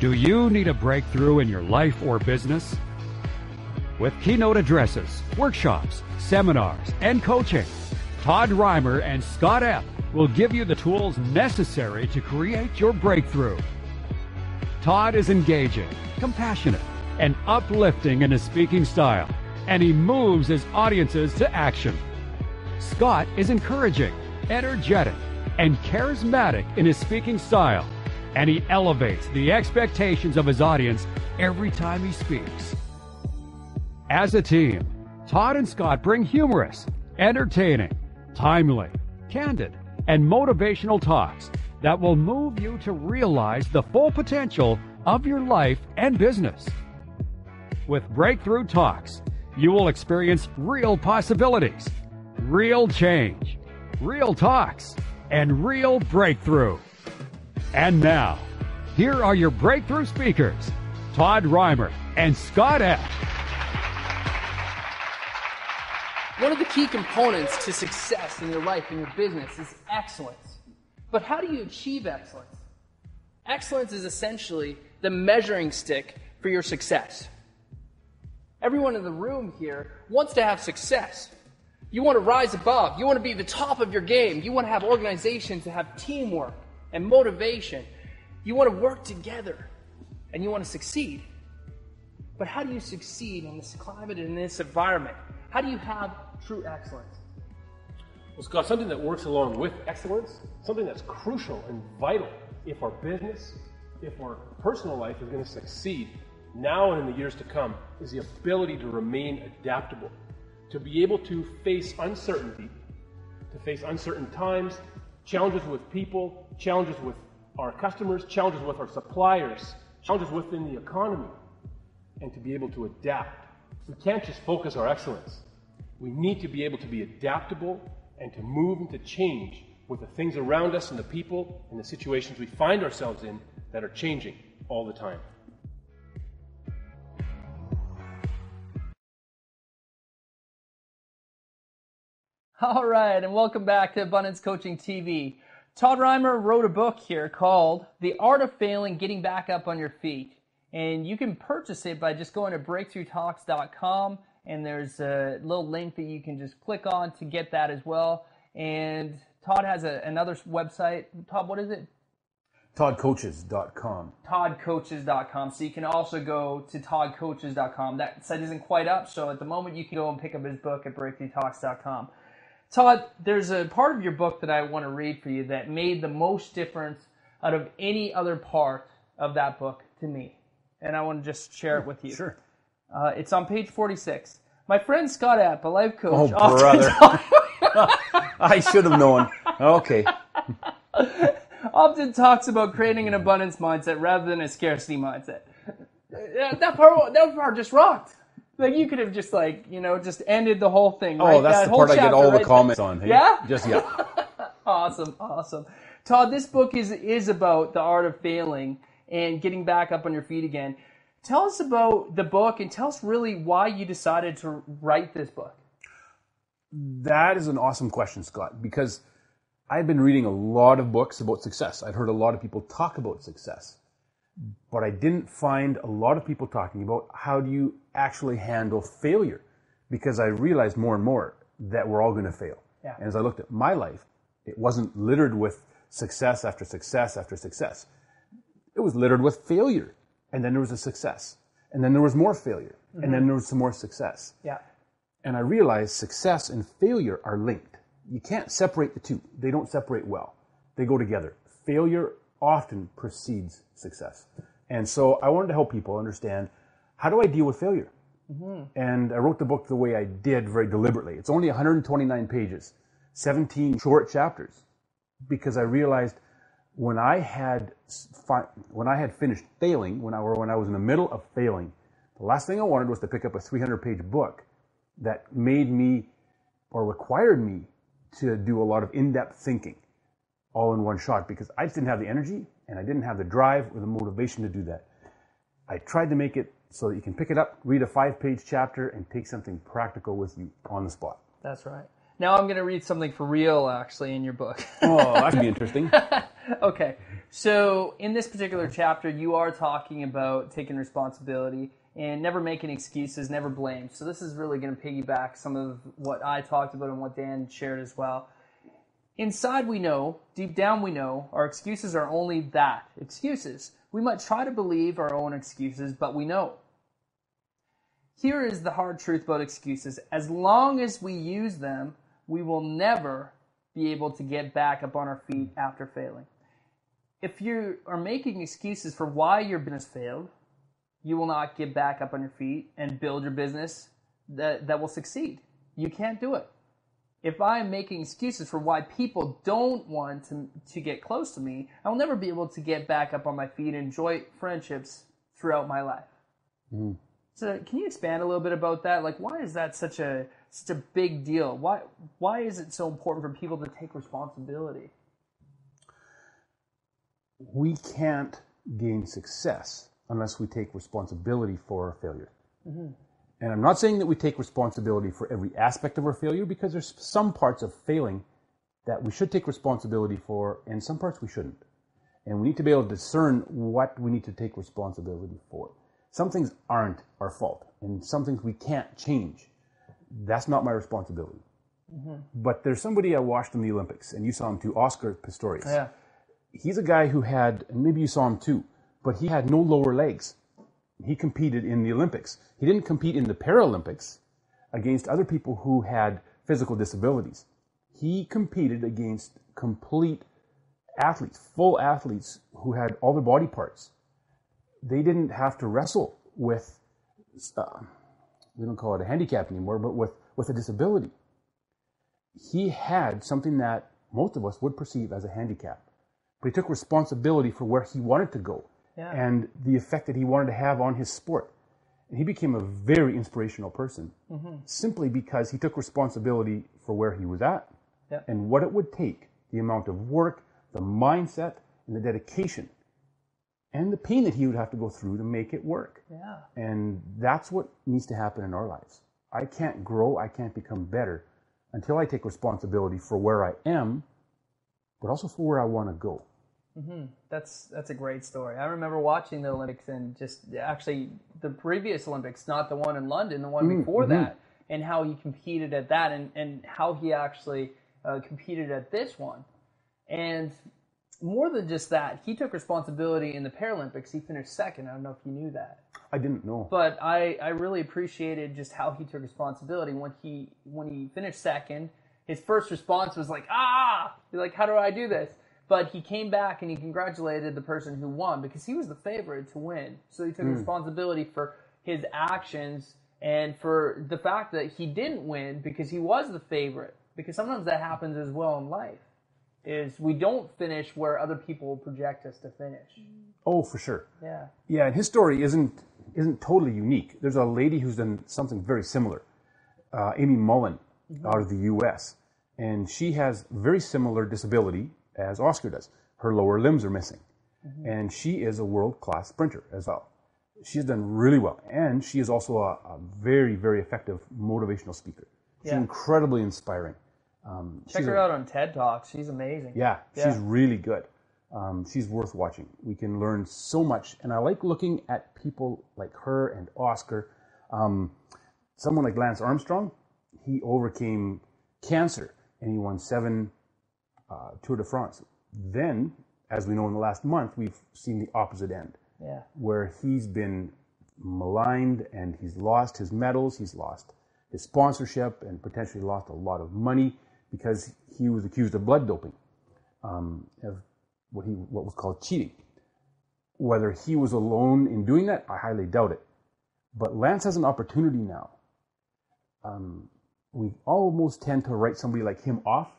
Do you need a breakthrough in your life or business? With keynote addresses, workshops, seminars, and coaching, Todd Reimer and Scott F. will give you the tools necessary to create your breakthrough. Todd is engaging, compassionate, and uplifting in his speaking style, and he moves his audiences to action. Scott is encouraging, energetic, and charismatic in his speaking style, and he elevates the expectations of his audience every time he speaks. As a team, Todd and Scott bring humorous, entertaining, timely, candid, and motivational talks that will move you to realize the full potential of your life and business. With Breakthrough Talks, you will experience real possibilities, real change, real talks, and real breakthrough. And now, here are your breakthrough speakers, Todd Reimer and Scott F. One of the key components to success in your life and your business is excellence. But how do you achieve excellence? Excellence is essentially the measuring stick for your success. Everyone in the room here wants to have success. You want to rise above. You want to be the top of your game. You want to have organizations that have teamwork and motivation. You want to work together and you want to succeed. But how do you succeed in this climate and in this environment? How do you have true excellence? Well, Scott, something that works along with excellence, something that's crucial and vital if our business, if our personal life is going to succeed now and in the years to come, is the ability to remain adaptable, to be able to face uncertainty, to face uncertain times, challenges with people, challenges with our customers, challenges with our suppliers, challenges within the economy, and to be able to adapt. We can't just focus our excellence. We need to be able to be adaptable and to move and to change with the things around us and the people and the situations we find ourselves in that are changing all the time. All right, and welcome back to Abundance Coaching TV. Todd Reimer wrote a book here called The Art of Failing, Getting Back Up on Your Feet. And you can purchase it by just going to breakthroughtalks.com, and there's a little link that you can just click on to get that as well. And Todd has another website. Todd, what is it? ToddCoaches.com. ToddCoaches.com. So you can also go to ToddCoaches.com. That site isn't quite up, so at the moment you can go and pick up his book at BreakthroughTalks.com. Todd, there's a part of your book that I want to read for you that made the most difference out of any other part of that book to me. And I want to just share it with you. Sure. It's on page 46. My friend Scott App, a life coach. Oh, brother. I should have known. Okay. Often talks about creating an abundance mindset rather than a scarcity mindset. That part just rocked. Like, you could have just, just ended the whole thing. Oh, that's the part I get all the comments on. Hey? Yeah? Just, yeah. Awesome. Todd, this book is about the art of failing and getting back up on your feet again. Tell us about the book, and tell us really why you decided to write this book. That is an awesome question, Scott, because I've been reading a lot of books about success. I've heard a lot of people talk about success, but I didn't find a lot of people talking about how do you actually handle failure, because I realized more and more that we're all going to fail. Yeah. And as I looked at my life, it wasn't littered with success after success after success. It was littered with failure. And then there was a success. And then there was more failure. Mm-hmm. And then there was some more success. Yeah. And I realized success and failure are linked. You can't separate the two. They don't separate well. They go together. Failure often precedes success. And so I wanted to help people understand, how do I deal with failure? Mm-hmm. And I wrote the book the way I did very deliberately. It's only 129 pages, 17 short chapters, because I realized when I had finished failing, when I was in the middle of failing, the last thing I wanted was to pick up a 300-page book that made me or required me to do a lot of in-depth thinking all in one shot, because I just didn't have the energy and I didn't have the drive or the motivation to do that. I tried to make it so that you can pick it up, read a 5-page chapter, and take something practical with you on the spot. That's right. Now I'm going to read something for real, actually, in your book. Oh, that could be interesting. Okay. So in this particular chapter, you are talking about taking responsibility and never making excuses, never blame. So this is really going to piggyback some of what I talked about and what Dan shared as well. Inside we know, deep down we know, our excuses are only that, excuses. We might try to believe our own excuses, but we know. Here is the hard truth about excuses. As long as we use them, we will never be able to get back up on our feet after failing. If you are making excuses for why your business failed, you will not get back up on your feet and build your business that will succeed. You can't do it. If I'm making excuses for why people don't want to get close to me, I'll never be able to get back up on my feet and enjoy friendships throughout my life. Mm. So can you expand a little bit about that? Like, why is that such a big deal? Why is it so important for people to take responsibility? We can't gain success unless we take responsibility for our failure. Mm-hmm. And I'm not saying that we take responsibility for every aspect of our failure, because there's some parts of failing that we should take responsibility for, and some parts we shouldn't. And we need to be able to discern what we need to take responsibility for. Some things aren't our fault, and some things we can't change. That's not my responsibility. Mm-hmm. But there's somebody I watched in the Olympics, and you saw him too, Oscar Pistorius. Yeah. He's a guy who had, and maybe you saw him too, but he had no lower legs. He competed in the Olympics. He didn't compete in the Paralympics against other people who had physical disabilities. He competed against complete athletes, full athletes who had all their body parts. They didn't have to wrestle with, we don't call it a handicap anymore, but with a disability. He had something that most of us would perceive as a handicap, but he took responsibility for where he wanted to go. Yeah. And the effect that he wanted to have on his sport. And he became a very inspirational person, mm-hmm. simply because he took responsibility for where he was at, yeah. and what it would take, the amount of work, the mindset, and the dedication, and the pain that he would have to go through to make it work. Yeah. And that's what needs to happen in our lives. I can't grow, I can't become better until I take responsibility for where I am, but also for where I want to go. That's a great story. I remember watching the Olympics and just actually the previous Olympics, not the one in London, the one before that, and how he competed at that, and how he actually competed at this one. And more than just that, he took responsibility in the Paralympics. He finished second. I don't know if you knew that. I didn't know. But I really appreciated just how he took responsibility. When he finished second, his first response was like, like, how do I do this? But he came back and he congratulated the person who won because he was the favorite to win. So he took responsibility for his actions and for the fact that he didn't win because he was the favorite. Because sometimes that happens as well in life, is we don't finish where other people project us to finish. Oh, for sure. Yeah. Yeah, and his story isn't totally unique. There's a lady who's done something very similar, Amy Mullen, out of the U.S., and she has very similar disability as Oscar does. Her lower limbs are missing, and she is a world-class sprinter as well. She's done really well, and she is also a very, very effective motivational speaker. She's incredibly inspiring. Check her out on TED Talks. She's amazing. Yeah, she's really good. She's worth watching. We can learn so much, and I like looking at people like her and Oscar. Someone like Lance Armstrong, he overcame cancer, and he won 7 Tour de France. Then, as we know in the last month, we've seen the opposite end, where he's been maligned, and he's lost his medals, he's lost his sponsorship, and potentially lost a lot of money because he was accused of blood doping, of what was called cheating. Whether he was alone in doing that, I highly doubt it. But Lance has an opportunity now. We almost tend to write somebody like him off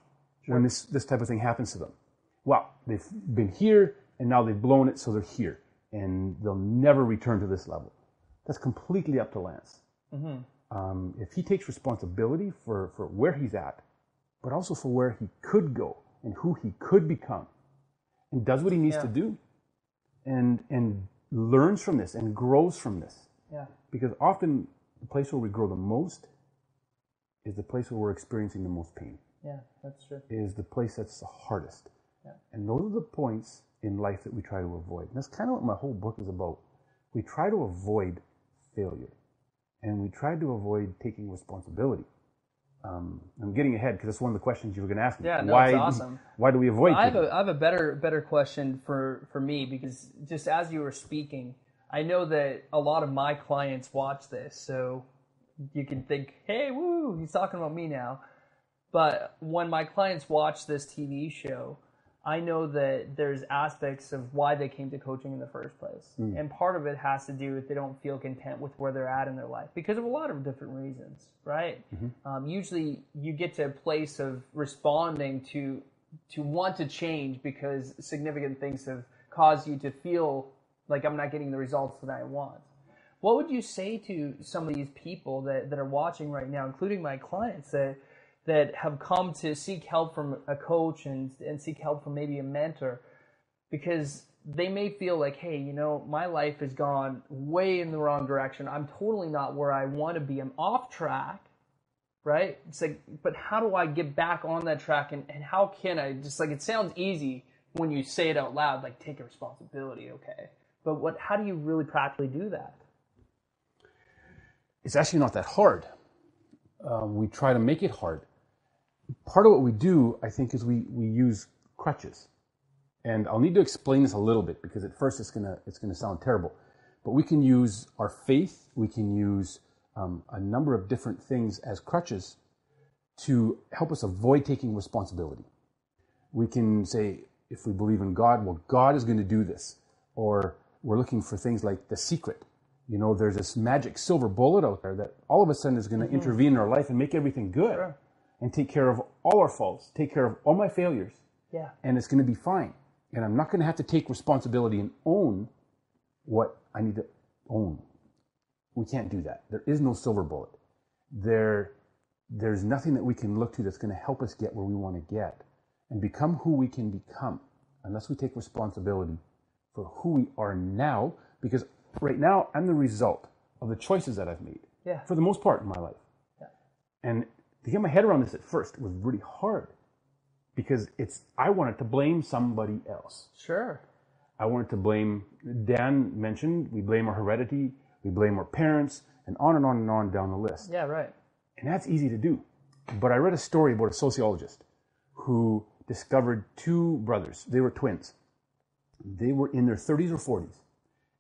when this type of thing happens to them. Well, they've been here, and now they've blown it, so they're here, and they'll never return to this level. That's completely up to Lance. If he takes responsibility for where he's at, but also for where he could go and who he could become, and does what he needs to do, and learns from this and grows from this. Because often the place where we grow the most is the place where we're experiencing the most pain. Yeah, that's true. Is the place that's the hardest. And those are the points in life that we try to avoid. And that's kind of what my whole book is about. We try to avoid failure. And we try to avoid taking responsibility. I'm getting ahead because that's one of the questions you were going to ask me. Yeah, no, it's awesome. Why do we avoid I have a better question for me, because just as you were speaking, I know that a lot of my clients watch this, so you can think, hey, woo, he's talking about me now. But when my clients watch this TV show, I know that there's aspects of why they came to coaching in the first place. And part of it has to do with they don't feel content with where they're at in their life because of a lot of different reasons, right? Usually you get to a place of responding to want to change because significant things have caused you to feel like I'm not getting the results that I want. What would you say to some of these people that are watching right now, including my clients, that have come to seek help from a coach and seek help from maybe a mentor, because they may feel like, hey, my life has gone way in the wrong direction. I'm totally not where I want to be. I'm off track, right? It's like, but how do I get back on that track? And how can I, just like, it sounds easy when you say it out loud, like take a responsibility, okay. But how do you really practically do that? It's actually not that hard. We try to make it hard. Part of what we do, I think, is we use crutches. And I'll need to explain this a little bit because at first it's gonna sound terrible. But we can use our faith, we can use a number of different things as crutches to help us avoid taking responsibility. We can say, if we believe in God, well, God is going to do this. Or we're looking for things like The Secret. There's this magic silver bullet out there that all of a sudden is going to intervene in our life and make everything good. Sure. And take care of all our faults, take care of all my failures. Yeah. And it's going to be fine. And I'm not going to have to take responsibility and own what I need to own. We can't do that. There is no silver bullet. There's nothing that we can look to that's going to help us get where we want to get and become who we can become unless we take responsibility for who we are now, because right now I'm the result of the choices that I've made for the most part in my life. And to get my head around this at first was really hard because I wanted to blame somebody else. Sure. I wanted to blame, Dan mentioned, we blame our heredity, we blame our parents, and on and on and on down the list. Yeah, right. And that's easy to do. But I read a story about a sociologist who discovered two brothers. They were twins. They were in their 30s or 40s,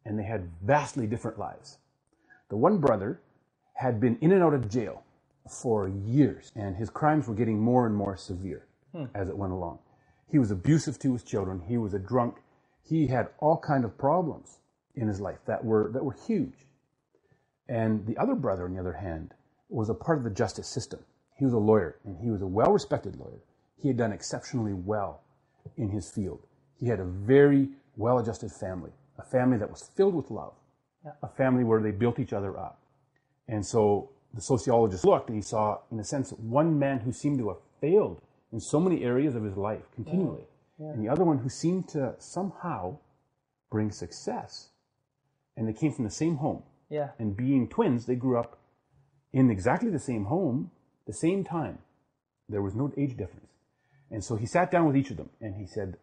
and they had vastly different lives. The one brother had been in and out of jail for years, and his crimes were getting more and more severe as it went along. He was abusive to his children. He was a drunk. He had all kind of problems in his life that were huge. And the other brother, on the other hand, was a part of the justice system. He was a lawyer, and he was a well-respected lawyer. He had done exceptionally well in his field. He had a very well-adjusted family, a family that was filled with love, a family where they built each other up. And so the sociologist looked, and he saw, in a sense, one man who seemed to have failed in so many areas of his life continually, and the other one who seemed to somehow bring success. And they came from the same home. Yeah. And being twins, they grew up in exactly the same home, the same time. There was no age difference. And so he sat down with each of them, and he said,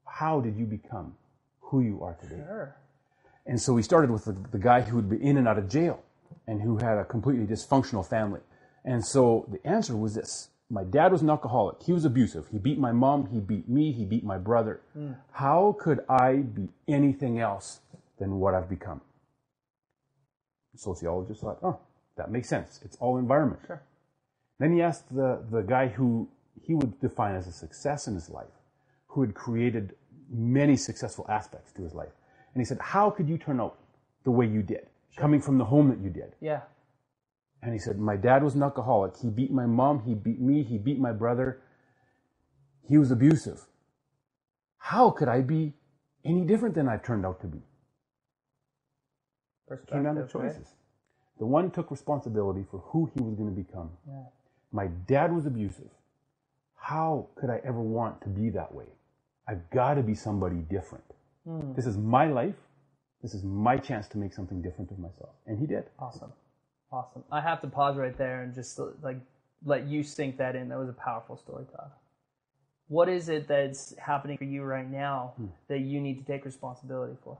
how did you become who you are today? Sure. And so we started with the guy who had been in and out of jail and who had a completely dysfunctional family. And so the answer was this. My dad was an alcoholic. He was abusive. He beat my mom. He beat me. He beat my brother. How could I be anything else than what I've become? The sociologist thought, oh, that makes sense. It's all environment. Sure. Then he asked the guy who he would define as a success in his life, who had created many successful aspects to his life. And he said, how could you turn out the way you did, coming from the home that you did? Yeah. And he said, my dad was an alcoholic. He beat my mom. He beat me. He beat my brother. He was abusive. How could I be any different than I've turned out to be? It came down to choices. Right? The one took responsibility for who he was going to become. Yeah. My dad was abusive. How could I ever want to be that way? I've got to be somebody different. This is my life. This is my chance to make something different of myself. And he did. Awesome. Awesome. I have to pause right there and just let you sink that in. That was a powerful story, Todd. What is it that's happening for you right now that you need to take responsibility for?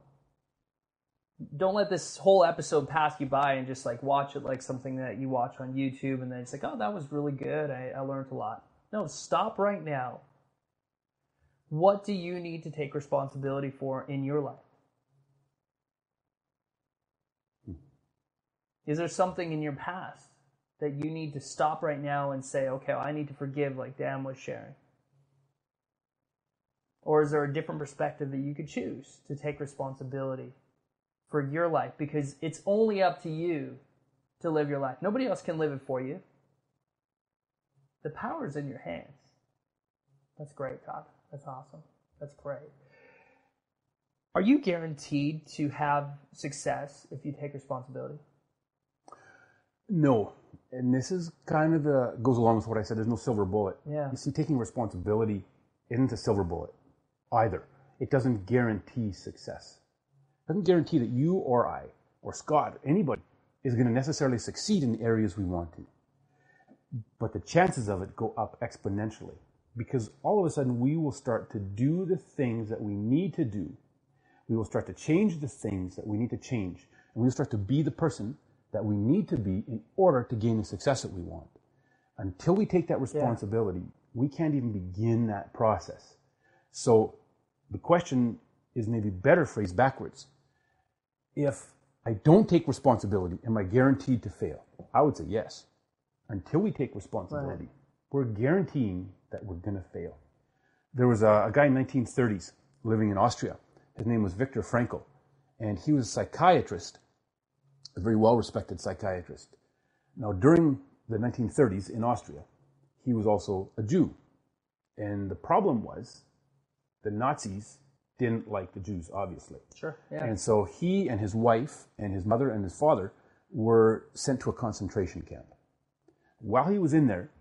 Don't let this whole episode pass you by and just watch it like something that you watch on YouTube and then it's oh, that was really good. I learned a lot. No, stop right now. What do you need to take responsibility for in your life? Is there something in your past that you need to stop right now and say, okay, I need to forgive like Dan was sharing? Or is there a different perspective that you could choose to take responsibility for your life? Because it's only up to you to live your life. Nobody else can live it for you. The power is in your hands. That's great, Todd. That's awesome. That's great. Are you guaranteed to have success if you take responsibility? No. And this is kind of goes along with what I said. There's no silver bullet. Yeah. You see, taking responsibility isn't a silver bullet either. It doesn't guarantee success. It doesn't guarantee that you or I or Scott, anybody, is going to necessarily succeed in the areas we want to. But the chances of it go up exponentially because all of a sudden we will start to do the things that we need to do. We will start to change the things that we need to change. And we will start to be the person that we need to be in order to gain the success that we want. Until we take that responsibility, we can't even begin that process. So the question is maybe better phrased backwards. If I don't take responsibility, am I guaranteed to fail? I would say yes. Until we take responsibility, we're guaranteeing that we're going to fail. There was a guy in the 1930s living in Austria. His name was Viktor Frankl, and he was a psychiatrist, a very well-respected psychiatrist. Now, during the 1930s in Austria, he was also a Jew. And the problem was the Nazis didn't like the Jews, obviously. Sure, yeah. And so he and his wife and his mother and his father were sent to a concentration camp. While he was in there,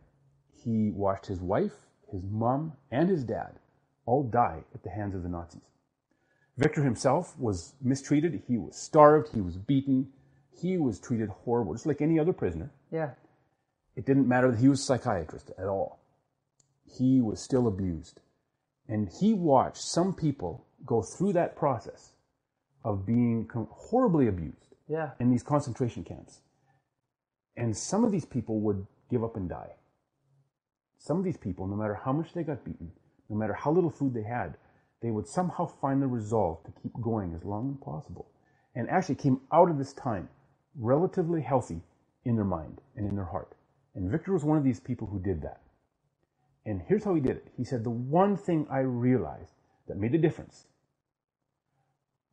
he watched his wife, his mom, and his dad all die at the hands of the Nazis. Victor himself was mistreated. He was starved. He was beaten. He was treated horrible, just like any other prisoner. Yeah. It didn't matter that he was a psychiatrist at all. he was still abused. And he watched some people go through that process of being horribly abused in these concentration camps. And some of these people would give up and die. Some of these people, no matter how much they got beaten, no matter how little food they had, they would somehow find the resolve to keep going as long as possible. And actually came out of this time relatively healthy in their mind and in their heart. And Victor was one of these people who did that. And here's how he did it. He said, the one thing I realized that made a difference,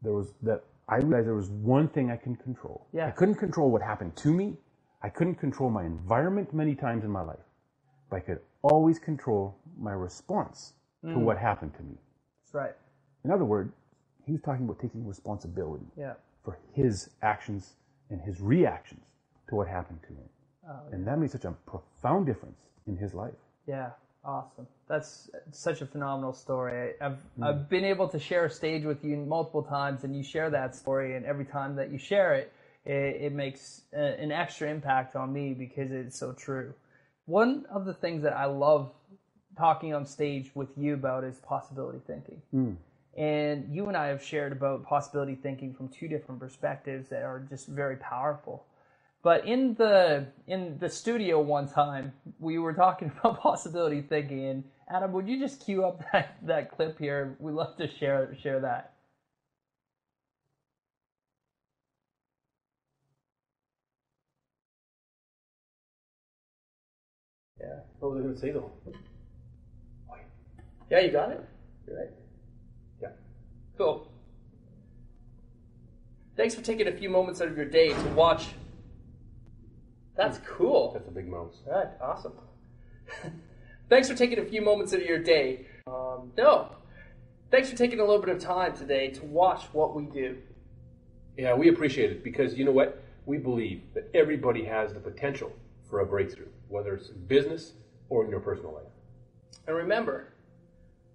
I realized there was one thing I can control. Yeah. I couldn't control what happened to me. I couldn't control my environment many times in my life. But I could always control my response to what happened to me. That's right. In other words, he was talking about taking responsibility for his actions and his reactions to what happened to him. And that made such a profound difference in his life. Yeah, awesome. That's such a phenomenal story. I've been able to share a stage with you multiple times, and you share that story, and every time that you share it, it makes an extra impact on me because it's so true. One of the things that I love talking on stage with you about is possibility thinking. And you and I have shared about possibility thinking from two different perspectives that are just very powerful. But in the studio one time, we were talking about possibility thinking, and Adam, would you just cue up that clip here? We'd love to share that. Yeah. What was I going to say though? Yeah, you got it? You're right. Yeah. Cool. Thanks for taking a few moments out of your day to watch. That's cool. That's a big mouse. Right, awesome. Thanks for taking a few moments out of your day. Thanks for taking a little bit of time today to watch what we do. Yeah, we appreciate it because you know what? We believe that everybody has the potential for a breakthrough, whether it's in business or in your personal life. And remember,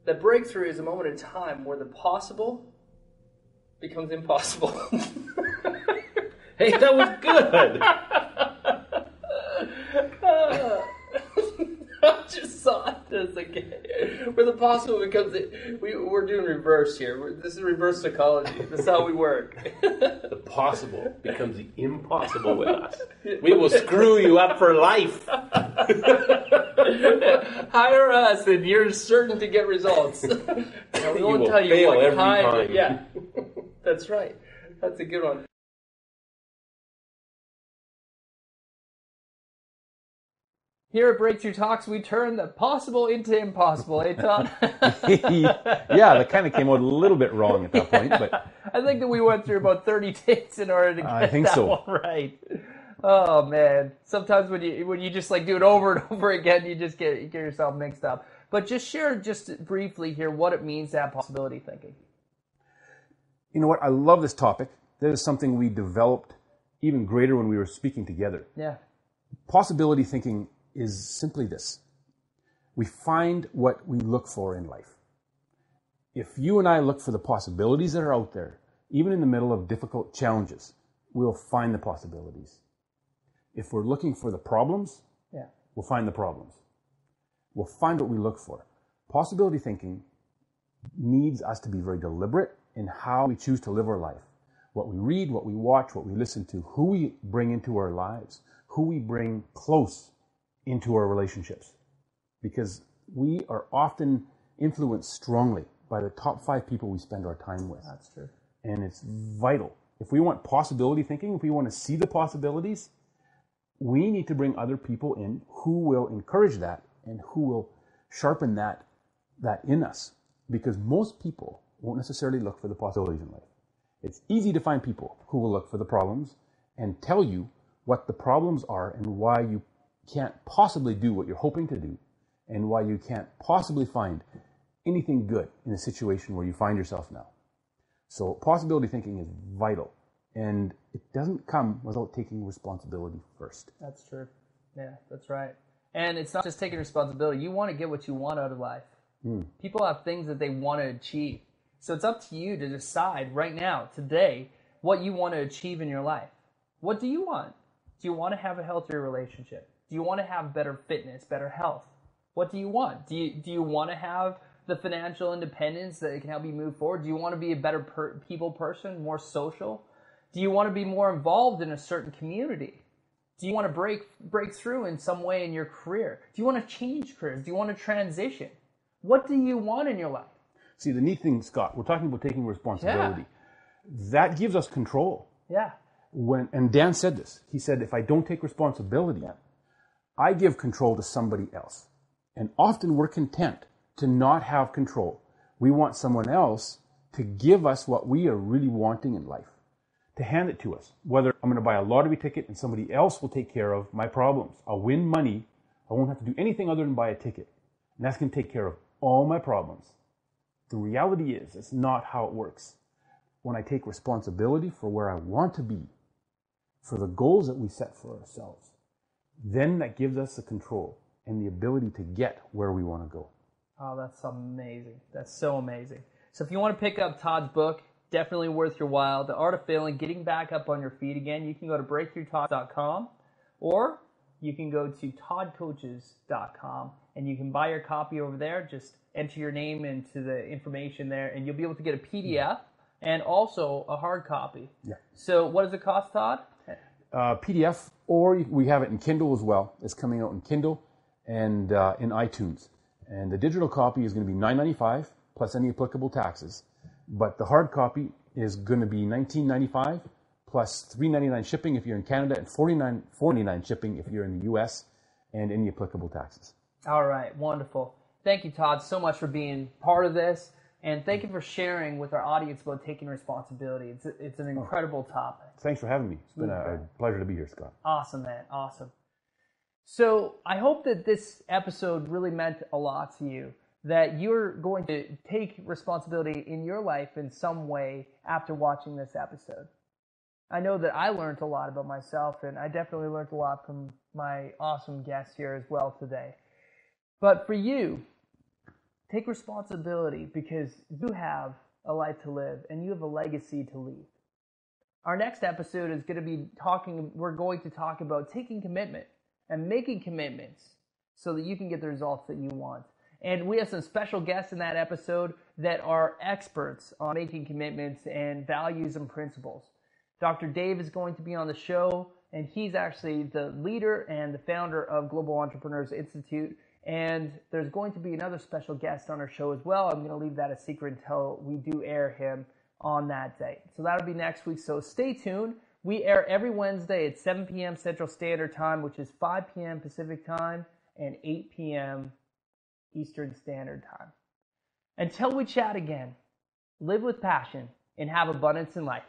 that breakthrough is a moment in time where the possible becomes impossible. Hey, that was good. I just saw this again. Where the possible becomes we're doing reverse here. This is reverse psychology. That's how we work. The possible becomes the impossible with us. We will screw you up for life. Hire us, and you're certain to get results. Now, we won't tell you what every kind. time. Yeah, that's right. That's a good one. Here at Breakthrough Talks, we turn the possible into impossible, eh, Todd? Yeah, that kind of came out a little bit wrong at that point, but I think that we went through about 30 takes in order to get that one right. Oh man! Sometimes when you just like do it over and over again, you just get yourself mixed up. But just share just briefly here what it means to have possibility thinking. you know what? I love this topic. This is something we developed even greater when we were speaking together. Yeah. Possibility thinking is simply this. We find what we look for in life. If you and I look for the possibilities that are out there, even in the middle of difficult challenges, we'll find the possibilities. If we're looking for the problems, we'll find the problems. We'll find what we look for. Possibility thinking needs us to be very deliberate in how we choose to live our life. What we read, what we watch, what we listen to, who we bring into our lives, who we bring close into our relationships. Because we are often influenced strongly by the top 5 people we spend our time with. That's true. And it's vital. If we want possibility thinking, if we want to see the possibilities, we need to bring other people in who will encourage that and who will sharpen that in us. Because most people won't necessarily look for the possibilities in life. It's easy to find people who will look for the problems and tell you what the problems are and why you can't possibly do what you're hoping to do and why you can't possibly find anything good in a situation where you find yourself now. So possibility thinking is vital, and it doesn't come without taking responsibility first. That's true. Yeah, that's right. And it's not just taking responsibility. You want to get what you want out of life. People have things that they want to achieve. So it's up to you to decide right now, today, what you want to achieve in your life. What do you want? Do you want to have a healthier relationship? Do you want to have better fitness, better health? What do you want? Do you want to have the financial independence that can help you move forward? Do you want to be a better people person, more social? Do you want to be more involved in a certain community? Do you want to break through in some way in your career? Do you want to change careers? Do you want to transition? What do you want in your life? See, the neat thing, Scott, we're talking about taking responsibility. Yeah. That gives us control. Yeah. And Dan said this. He said, if I don't take responsibility, I give control to somebody else. And often we're content to not have control. We want someone else to give us what we are really wanting in life, to hand it to us. Whether I'm going to buy a lottery ticket and somebody else will take care of my problems. I'll win money. I won't have to do anything other than buy a ticket. And that's going to take care of all my problems. The reality is, it's not how it works. When I take responsibility for where I want to be, for the goals that we set for ourselves, then that gives us the control and the ability to get where we want to go. Oh, that's amazing. That's so amazing. So if you want to pick up Todd's book, definitely worth your while. The Art of Failing, Getting Back Up on Your Feet Again. You can go to breakthroughtodd.com, or you can go to toddcoaches.com and you can buy your copy over there. Just enter your name into the information there and you'll be able to get a PDF and also a hard copy. Yeah. So what does it cost, Todd? PDF, or we have it in Kindle as well. It's coming out in Kindle and in iTunes. And the digital copy is going to be $9.95 plus any applicable taxes. But the hard copy is going to be $19.95 plus $3.99 shipping if you're in Canada and $49.99 shipping if you're in the U.S. and any applicable taxes. All right, wonderful. Thank you, Todd, so much for being part of this. And thank you for sharing with our audience about taking responsibility. It's an incredible topic. Than's for having me. It's been a pleasure to be here, Scott. Awesome, man. Awesome. So I hope that this episode really meant a lot to you, that you're going to take responsibility in your life in some way after watching this episode. I know that I learned a lot about myself, and I definitely learned a lot from my awesome guests here as well today. But for you, take responsibility because you have a life to live and you have a legacy to leave. Our next episode is going to be we're going to talk about taking commitment and making commitments so that you can get the results that you want. And we have some special guests in that episode that are experts on making commitments and values and principles. Dr. Dave is going to be on the show, and he's actually the leader and the founder of Global Entrepreneurs Institute. And there's going to be another special guest on our show as well. I'm going to leave that a secret until we do air him on that day. So that'll be next week. So stay tuned. We air every Wednesday at 7 p.m. Central Standard Time, which is 5 p.m. Pacific Time and 8 p.m. Eastern Standard Time. Until we chat again, live with passion and have abundance in life.